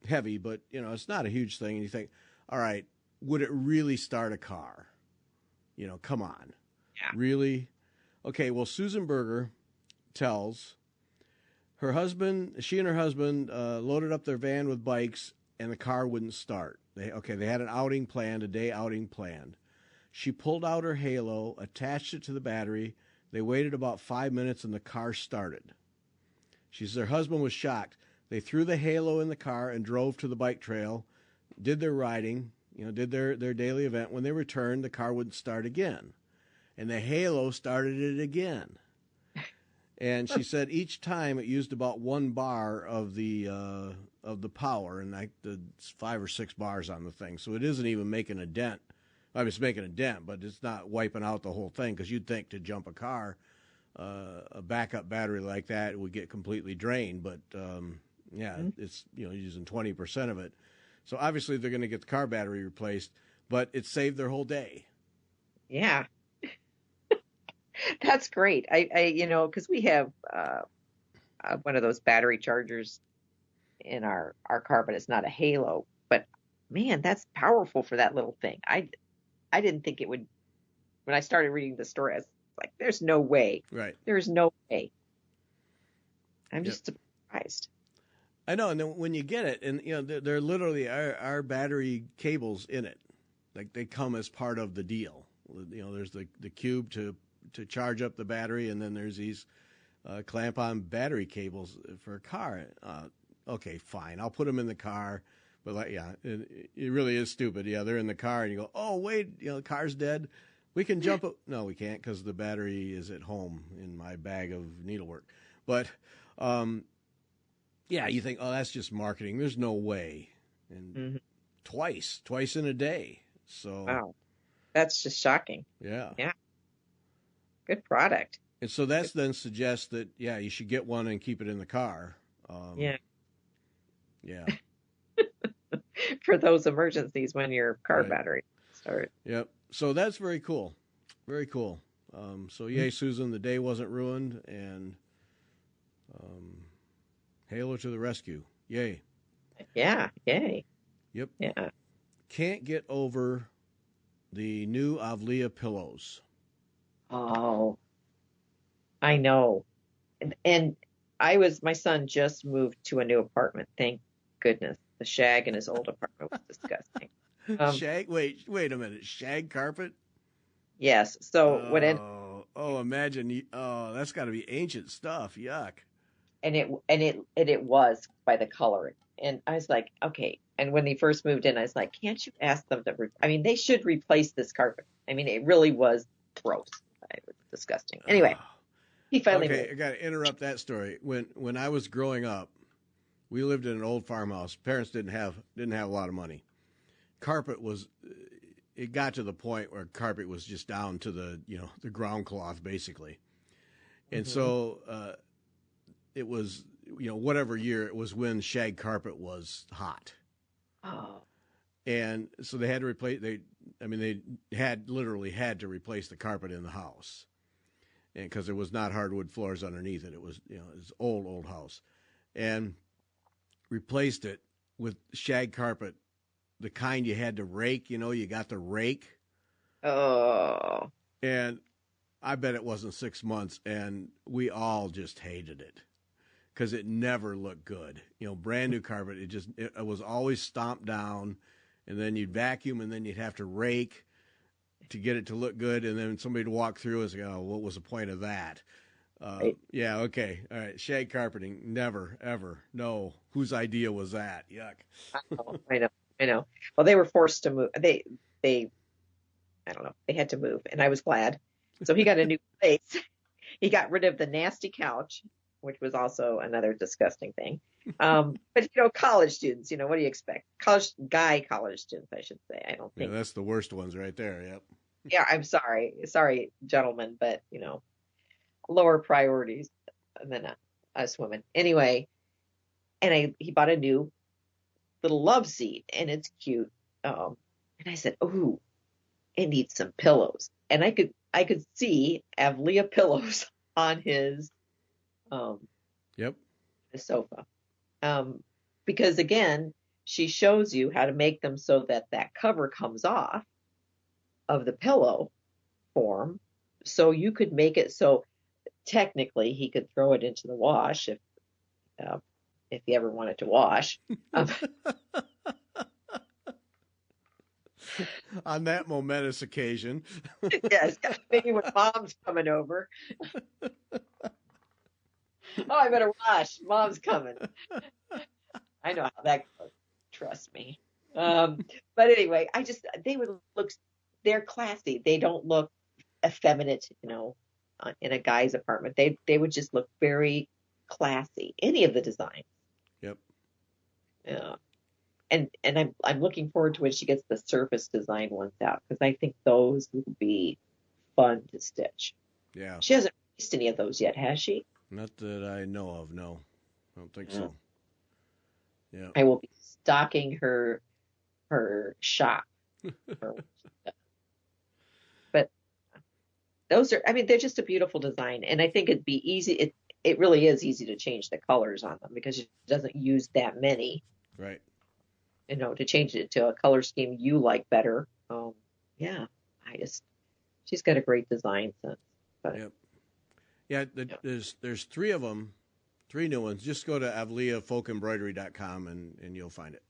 heavy, but it's not a huge thing. And you think, all right, would it really start a car? Come on, really? Okay, well, Susan Berger tells she and her husband loaded up their van with bikes, and the car wouldn't start. They had an outing planned, a day outing planned. She pulled out her halo, attached it to the battery. They waited about 5 minutes, and the car started. She says her husband was shocked. They threw the halo in the car and drove to the bike trail, did their riding, did their daily event. When they returned, the car wouldn't start again. And the halo started it again. And she said each time it used about 1 bar of the power, and it's 5 or 6 bars on the thing. So it isn't even making a dent. I mean, it's making a dent, but it's not wiping out the whole thing, because you'd think to jump a car, a backup battery like that would get completely drained. But it's using 20% of it. So obviously they're going to get the car battery replaced, but it saved their whole day.
Yeah. That's great. I because we have one of those battery chargers in our car, but it's not a halo. But man, that's powerful for that little thing. I didn't think it would. When I started reading the story, I was like, "There's no way.
Right.
There's no way." I'm just surprised.
I know, and then when you get it, and they're literally our battery cables in it, like they come as part of the deal. There's the cube to charge up the battery, and then there's these clamp-on battery cables for a car. Okay, fine, I'll put them in the car, but it really is stupid. Yeah, they're in the car, and you go, oh wait, the car's dead. We can jump it. No, we can't, because the battery is at home in my bag of needlework. But you think, oh, that's just marketing. There's no way. And twice in a day. So
wow, that's just shocking.
Yeah.
Good product.
And so that then suggests that, you should get one and keep it in the car. Yeah.
For those emergencies when your car battery starts.
Yep. So that's very cool. Very cool. So yay, Susan, the day wasn't ruined, and halo to the rescue. Yay.
Yeah. Yay.
Yep.
Yeah.
Can't get over the new Avlea pillows.
Oh, I know. And my son just moved to a new apartment. Thank goodness. The shag in his old apartment was disgusting.
Shag? Wait a minute. Shag carpet?
Yes. So
imagine. That's got to be ancient stuff. Yuck.
And it was by the coloring. And I was like, okay. And when he first moved in, I was like, can't you ask them to? They should replace this carpet. It really was gross. It was disgusting. Anyway, he finally moved.
I got to interrupt that story. When I was growing up, we lived in an old farmhouse. Parents didn't have a lot of money. It got to the point where carpet was just down to the ground cloth, basically. And so it was, whatever year it was, when shag carpet was hot.
Oh.
And so they had to replace, they literally had to replace the carpet in the house. And because there was not hardwood floors underneath it. It was, this old house. And replaced it with shag carpet, the kind you had to rake, you got the rake.
Oh.
And I bet it wasn't 6 months, and we all just hated it because it never looked good. Brand new carpet, it was always stomped down, and then you'd vacuum, and then you'd have to rake to get it to look good, and then somebody would walk through and say, oh, what was the point of that?
Right.
Yeah, okay, all right, shag carpeting, never, ever, no. Whose idea was that? Yuck.
I know. Well, they were forced to move. They I don't know, they had to move, and I was glad. So he got a new place. He got rid of the nasty couch, which was also another disgusting thing. But college students, what do you expect? College students, I should say. I don't think.
Yeah, that's the worst ones right there. Yep.
Yeah, I'm sorry, gentlemen, but lower priorities than us women. Anyway, and he bought a new little love seat, and it's cute. And I said, "Ooh, it needs some pillows. And I could see Avlea pillows on um
Yep.
his sofa. Because again, she shows you how to make them so that that cover comes off of the pillow form. So you could make it so technically he could throw it into the wash uh, if he ever wanted to wash. Um,
On that momentous occasion.
yes, maybe when mom's coming over. Oh, I better wash. Mom's coming. I know how that goes. Trust me. But anyway, they would look, they're classy. They don't look effeminate, in a guy's apartment. They would just look very classy. Any of the designs.
Yep.
Yeah. And I'm looking forward to when she gets the surface design ones out because I think those would be fun to stitch.
Yeah.
She hasn't released any of those yet, has she?
Not that I know of, no. I don't think so. Yeah.
I will be stocking her shop. But those are, I mean, they're just a beautiful design, and I think it'd be easy. It really is easy to change the colors on them because she doesn't use that many.
Right.
To change it to a color scheme you like better. Yeah, she's got a great design sense. But,
yep. Yeah, there's three of them, three new ones. Just go to avleafolkembroidery.com and you'll find it.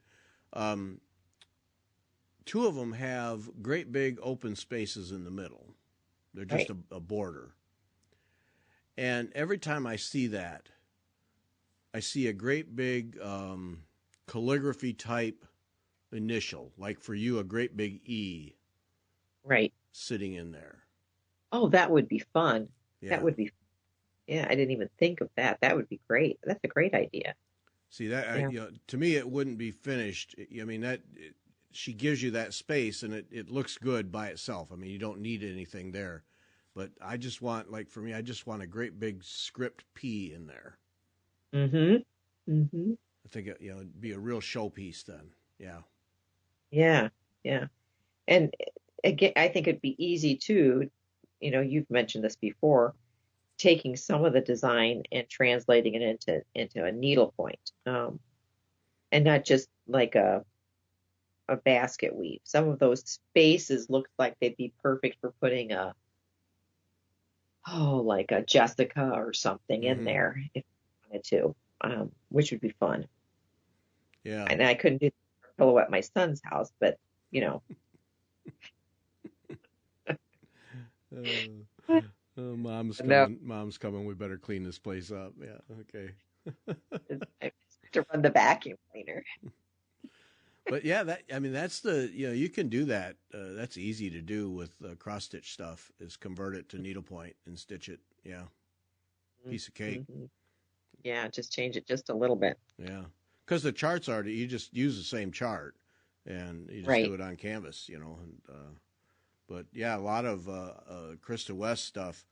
Two of them have great big open spaces in the middle. They're just
right.
a border. And every time I see that, I see a great big calligraphy type initial, like for you, a great big E.
Right.
Sitting in there.
Oh, that would be fun.
Yeah.
That would be, yeah, I didn't even think of that. That would be great. That's a great idea.
See that,
Yeah.
to me, it wouldn't be finished. I mean, she gives you that space and it looks good by itself. I mean, you don't need anything there, but I just want, like for me, I just want a great big script P in there.
Mm-hmm. Mm-hmm.
I think it'd be a real showpiece then. Yeah.
Yeah. Yeah. And again, I think it'd be easy too. You've mentioned this before, taking some of the design and translating it into a needlepoint, and not just like a basket weave. Some of those spaces look like they'd be perfect for putting like a Jessica or something in there if you wanted to, which would be fun.
Yeah.
And I couldn't do the pillow at my son's house, but
Mom's coming.
No.
Mom's coming. We better clean this place up. Yeah. Okay.
To run the vacuum cleaner.
But yeah, that's you can do that. That's easy to do with cross stitch stuff. Is convert it to needlepoint and stitch it. Yeah. Piece of cake.
Mm-hmm. Yeah, just change it just a little bit.
Yeah, because the charts you just use the same chart, and you just
right.
do it on canvas. But yeah, a lot of Krista West stuff,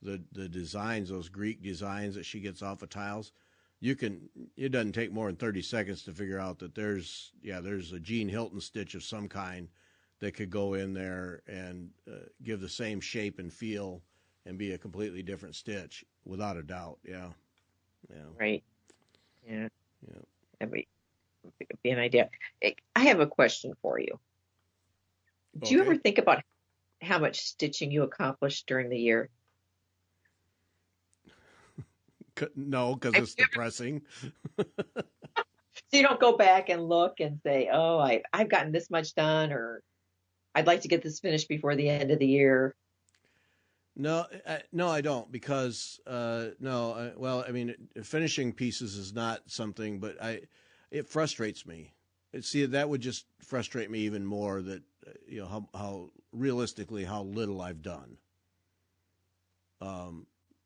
the designs, those Greek designs that she gets off of tiles, it doesn't take more than 30 seconds to figure out that there's a Jean Hilton stitch of some kind that could go in there and give the same shape and feel and be a completely different stitch without a doubt. Yeah. Yeah.
Right. Yeah.
Yeah.
That'd be an idea. I have a question for you. Do you ever think about how much stitching you accomplished during the year?
No, because it's depressing.
So you don't go back and look and say, oh, I've gotten this much done, or I'd like to get this finished before the end of the year.
No, I don't, because well, I mean, finishing pieces is not something, but it frustrates me. See, that would just frustrate me even more, that how realistically how little I've done. A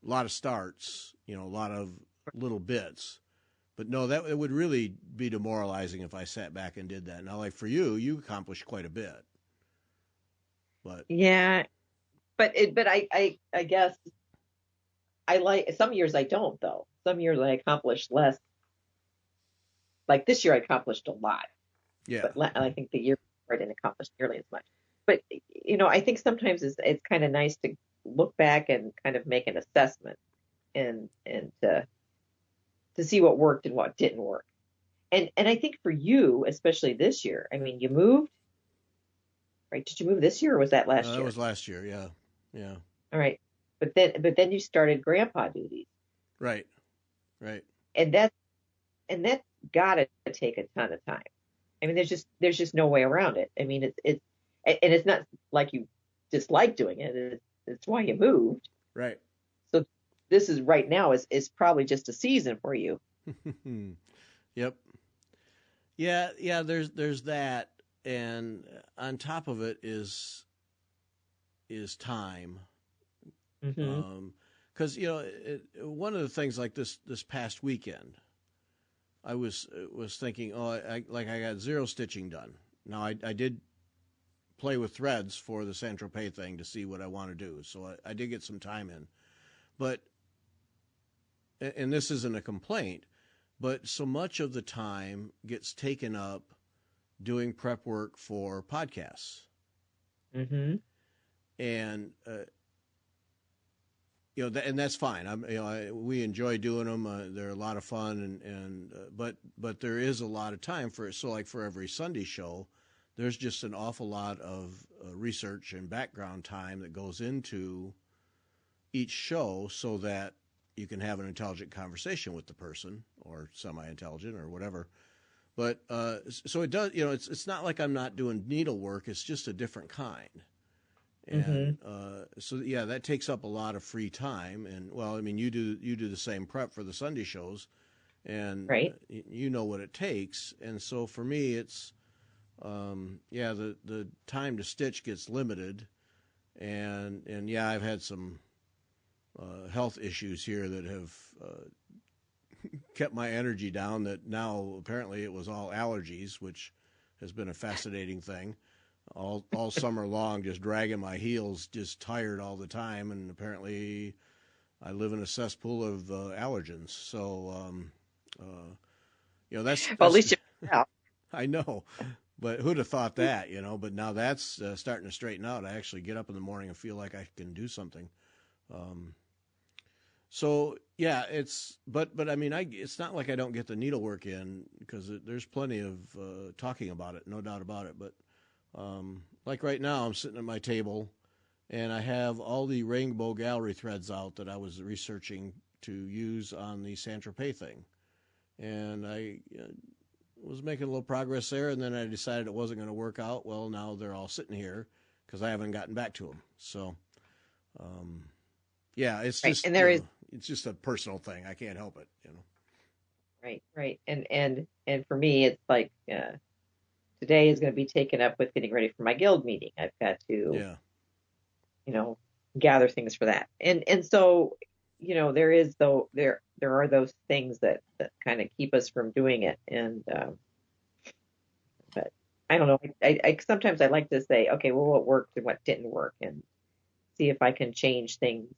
lot of starts, a lot of little bits, but no, it would really be demoralizing if I sat back and did that. Now, like for you accomplished quite a bit, but
yeah. But I guess I like, some years I don't, though. Some years I accomplish less. Like this year I accomplished a lot.
yeah.
But I think the year before I didn't accomplish nearly as much. but I think sometimes it's kind of nice to look back and kind of make an assessment and to see what worked and what didn't work. And I think for you, especially this year, I mean, you moved, right? Did you move this year or was that last
That
year?
was last year. Yeah. Yeah.
All right. But then you started grandpa duties.
Right. Right.
And that's gotta take a ton of time. I mean, there's just no way around it. I mean, and it's not like you dislike doing it. It's why you moved.
Right.
So this is right now is probably just a season for you.
Yep. Yeah. Yeah. There's that, and on top of it is time.
Hmm.
Because one of the things like this past weekend, I was thinking, oh, I got zero stitching done. Now I did play with threads for the Saint Tropez thing to see what I want to do, so I did get some time in. But and this isn't a complaint, but so much of the time gets taken up doing prep work for podcasts,
Hmm.
and and that's fine. We enjoy doing them. They're a lot of fun, but there is a lot of time for it. So, like for every Sunday show, there's just an awful lot of research and background time that goes into each show, so that you can have an intelligent conversation with the person, or semi-intelligent, or whatever. But so it does. It's not like I'm not doing needlework. It's just a different kind.
Hmm.
And so yeah, that takes up a lot of free time. And well, I mean, you do the same prep for the Sunday shows, and
Right.
you know what it takes. And so for me, it's yeah, the time to stitch gets limited, and yeah, I've had some health issues here that have kept my energy down. That now apparently it was all allergies, which has been a fascinating thing. All summer long, just dragging my heels, just tired all the time, and apparently I live in a cesspool of allergens. So that's
Well, at
that's
least you out.
I know, but who'd have thought that? But now that's starting to straighten out. I actually get up in the morning and feel like I can do something. Um, so yeah, but I mean, it's not like I don't get the needlework in, because there's plenty of talking about it, no doubt about it. But like right now, I'm sitting at my table, and I have all the rainbow gallery threads out that I was researching to use on the Saint Tropez thing, and I was making a little progress there, and then I decided it wasn't going to work out. Well, now they're all sitting here because I haven't gotten back to them. So, um, yeah, it's
Right.
just
And there is
it's just a personal thing. I can't help it.
right. And for me, it's like today is going to be taken up with getting ready for my guild meeting. I've got to,
Yeah,
you know, gather things for that. And so, there is though there are those things that kind of keep us from doing it. And but I don't know. I sometimes I like to say, okay, well, what worked and what didn't work, and see if I can change things.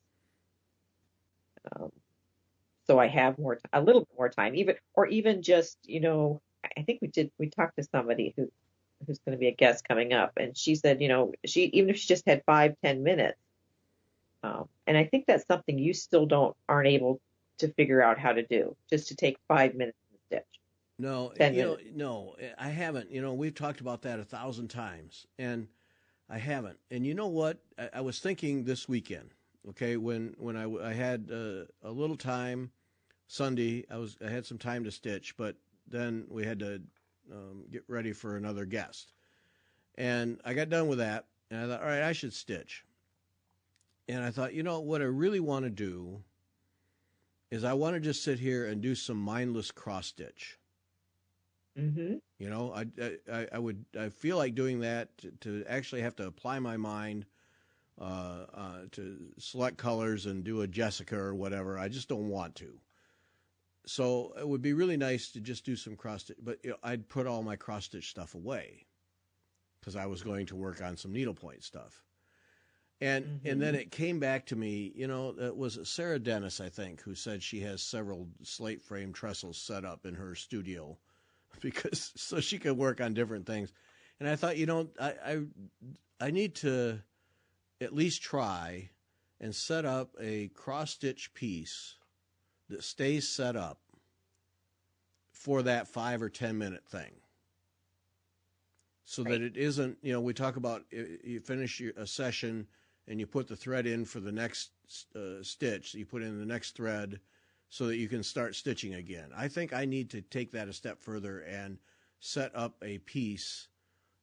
Um, so I have a little bit more time, even just, I think we talked to somebody who's going to be a guest coming up, and she said, she even if she just had 5-10 minutes, and I think that's something you still aren't able to figure out how to do, just to take 5 minutes to stitch,
no,
10 minutes.
no, I haven't. We've talked about that 1,000 times, and I haven't. And you know what? I was thinking this weekend. Okay, when I had a little time Sunday, I had some time to stitch, but then we had to get ready for another guest, and I got done with that, and I thought, all right, I should stitch. And I thought, what I really want to do is I want to just sit here and do some mindless cross stitch.
Hmm.
I feel like doing that to actually have to apply my mind to select colors and do a Jessica or whatever. I just don't want to. So it would be really nice to just do some cross stitch, but I'd put all my cross stitch stuff away because I was going to work on some needlepoint stuff. And then
Hmm.
it came back to me, it was Sarah Dennis, I think, who said she has several slate frame trestles set up in her studio because so she can work on different things. And I thought, I need to at least try and set up a cross-stitch piece that stays set up for that 5 or 10 minute thing. So that it isn't, we talk about you finish a session and you put the thread in for the next stitch. You put in the next thread so that you can start stitching again. I think I need to take that a step further and set up a piece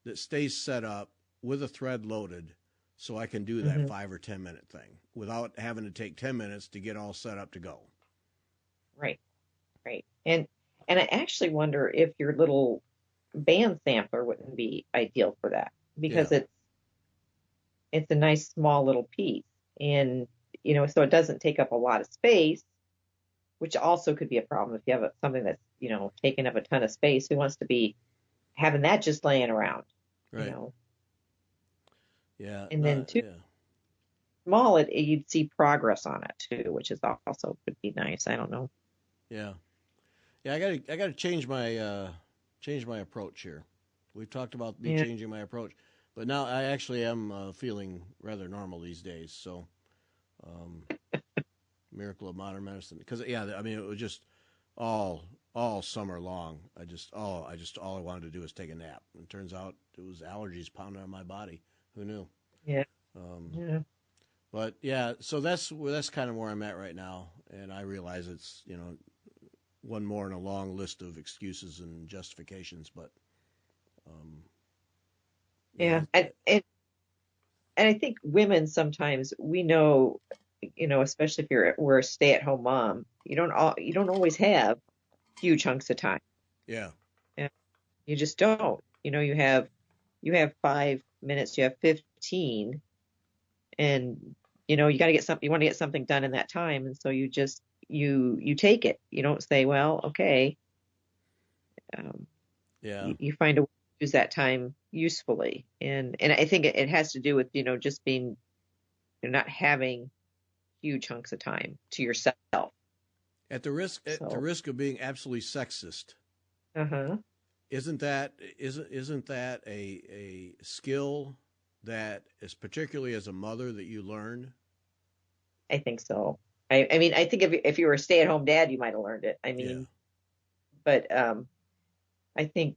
that stays set up with a thread loaded so I can do that 5 or 10 minute thing without having to take 10 minutes to get all set up to go.
Right. And I actually wonder if your little band sampler wouldn't be ideal for that, because it's a nice small little piece, and so it doesn't take up a lot of space, which also could be a problem if you have something that's taking up a ton of space. Who wants to be having that just laying around?
Right. Yeah.
And then small, you'd see progress on it too, which is also would be nice. I don't know.
Yeah. I gotta change my approach here. We've talked about me changing my approach, but now I actually am feeling rather normal these days. So, miracle of modern medicine. Because it was just all summer long. All I wanted to do was take a nap. And it turns out it was allergies pounding on my body. Who knew?
Yeah.
But so that's kind of where I'm at right now, and I realize it's one more in a long list of excuses and justifications, but
and I think women sometimes, we know, especially if we're a stay-at-home mom, you don't always have huge chunks of time.
Yeah.
You just don't. You have 5 minutes, you have 15, and you got to get something. You want to get something done in that time, and so you just you take it. You don't say, well, okay. You find a way to use that time usefully, and I think it has to do with just being not having huge chunks of time to yourself.
At the risk of being absolutely sexist. Isn't that a skill that is particularly as a mother that you learn?
I think so. I mean, I think if you were a stay-at-home dad, you might have learned it. I mean, but I think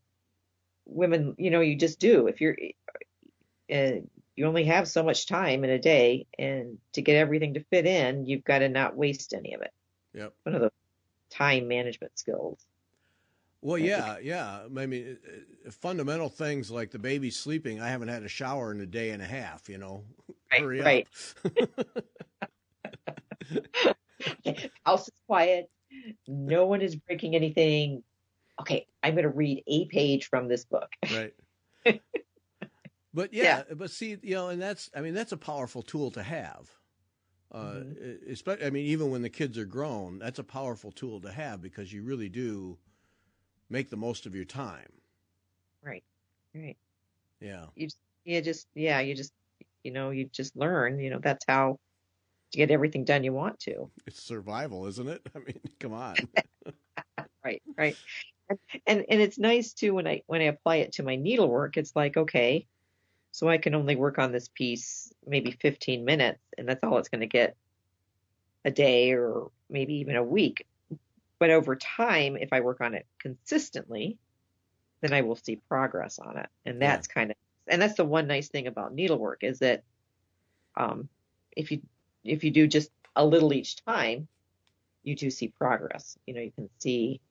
women, you just do. If you only have so much time in a day, and to get everything to fit in, you've got to not waste any of it.
Yep.
One of those time management skills.
Well, I mean, fundamental things like the baby sleeping. I haven't had a shower in a day and a half. Hurry up.
House is quiet. No one is breaking anything. Okay, I'm going to read a page from this book.
Right. But but see, and that's a powerful tool to have. Especially, even when the kids are grown, that's a powerful tool to have, because you really do make the most of your time.
Right.
Yeah.
You just learn. That's how to get everything done you want to.
It's survival, isn't it? I mean, come on.
Right. And it's nice too when I apply it to my needlework. It's like, okay, so I can only work on this piece maybe 15 minutes, and that's all it's going to get a day or maybe even a week. But over time, if I work on it consistently, then I will see progress on it. And that's and that's the one nice thing about needlework, is that if you do just a little each time, you do see progress. You can see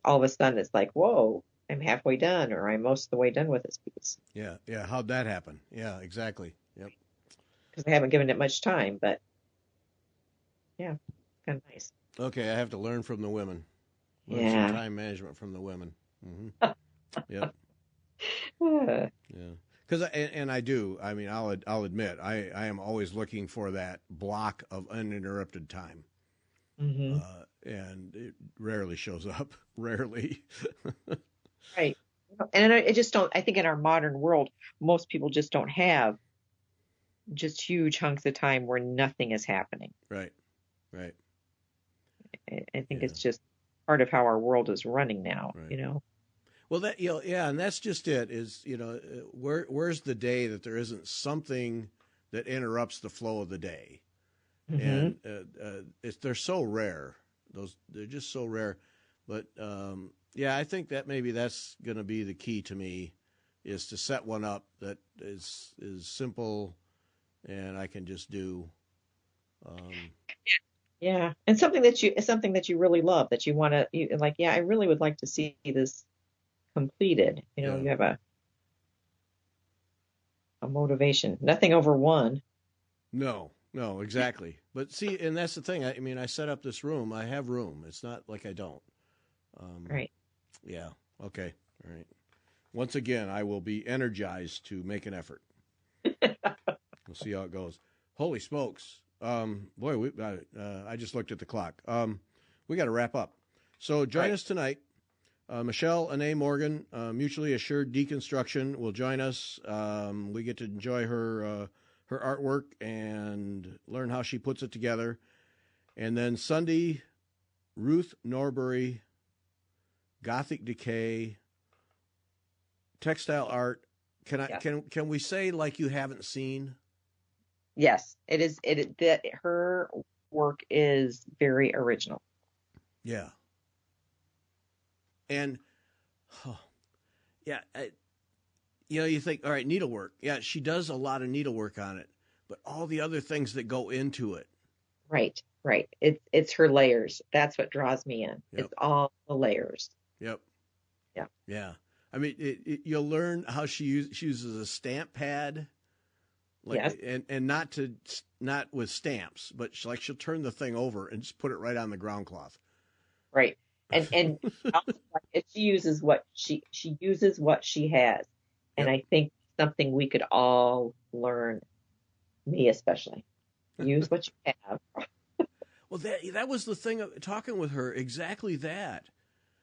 all of a sudden it's like, whoa, I'm halfway done, or I'm most of the way done with this piece.
Yeah. How'd that happen? Yeah, exactly. Yep.
Because I haven't given it much time, but yeah, kind of nice.
Okay, I have to learn from the women. Learn some time management from the women. Yep. Yeah. Because I do. I mean, I'll admit, I am always looking for that block of uninterrupted time. And it rarely shows up. Rarely.
Right. And I just don't. I think in our modern world, most people just don't have just huge chunks of time where nothing is happening.
Right.
I think it's just part of how our world is running now.
Right. Well, that, yeah, and that's just it. Is where's the day that there isn't something that interrupts the flow of the day,
Mm-hmm.
and they're so rare. They're just so rare. But yeah, I think that maybe that's going to be the key to me, is to set one up that is simple, and I can just do.
Yeah, and something that you really love, that you want to, like, yeah, I really would like to see this completed.
Yeah.
You have a motivation. Nothing over one.
No, no, exactly. But see, and that's the thing. I mean, I set up this room. I have room. It's not like I don't.
Right.
Yeah. Okay. All right. Once again, I will be energized to make an effort. We'll see how it goes. Holy smokes. Boy, I just looked at the clock. We got to wrap up. So join us tonight. Michelle Anais Morgan, Mutually Assured Deconstruction, will join us. We get to enjoy her artwork and learn how she puts it together. And then Sunday, Ruth Norbury, Gothic Decay, Textile Art. Can we say like you haven't seen?
Yes, it is. That her work is very original.
Yeah. And yeah, you think, all right, needlework. Yeah, she does a lot of needlework on it, but all the other things that go into it.
Right, right. It's her layers. That's what draws me in.
Yep.
It's all the layers.
Yep.
Yeah.
Yeah. I mean, you'll learn how she uses a stamp pad,
Yes.
and not with stamps, but she'll turn the thing over and just put it right on the ground cloth.
Right. And also, like, she uses what she has, and
Yep.
I think something we could all learn. Me especially. Use what you have.
Well, that was the thing of talking with her. Exactly that.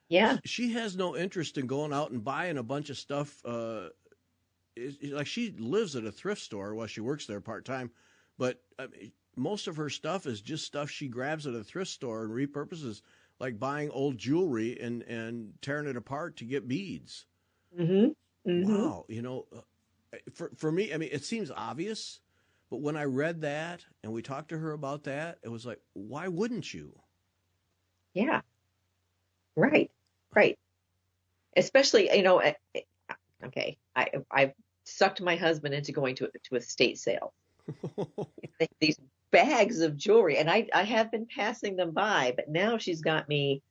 Yeah.
She has no interest in going out and buying a bunch of stuff. Like, she lives at a thrift store while she works there part time, but I mean, most of her stuff is just stuff she grabs at a thrift store and repurposes, like buying old jewelry and tearing it apart to get beads.
Mm-hmm. Mm-hmm.
Wow, for me, I mean, it seems obvious, but when I read that and we talked to her about that, it was like, why wouldn't you?
Yeah. Right. Right. Especially, okay, I've sucked my husband into going to estate sale. These bags of jewelry, and I have been passing them by, but now she's got me,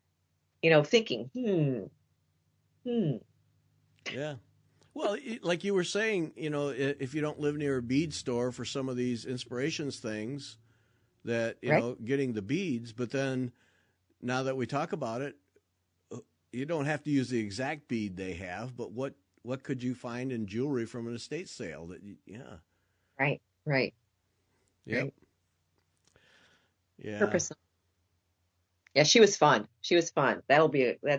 thinking,
Yeah. Well, like you were saying, if you don't live near a bead store for some of these inspirations things, that,
right?
getting the beads, but then now that we talk about it, you don't have to use the exact bead they have, but what could you find in jewelry from an estate sale
Right, right.
Yep.
Right.
Yeah.
Purpose. Yeah, she was fun. She was fun. That's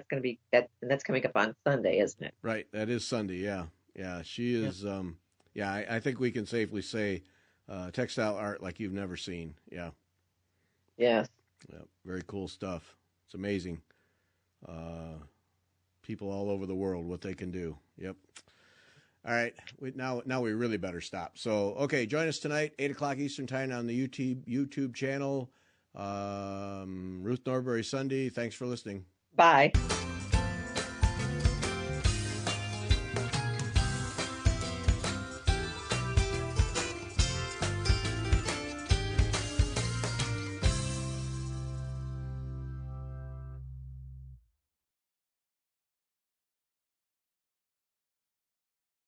coming up on Sunday, isn't it?
Right. That is Sunday. Yeah. Yeah. She is. Yeah. I think we can safely say, textile art like you've never seen. Yeah.
Yes.
Yeah. Very cool stuff. It's amazing. People all over the world, what they can do. Yep. All right. Now we really better stop. So, okay. Join us tonight, 8:00 Eastern time on the YouTube channel. Ruth Norbury Sunday. Thanks for listening.
Bye.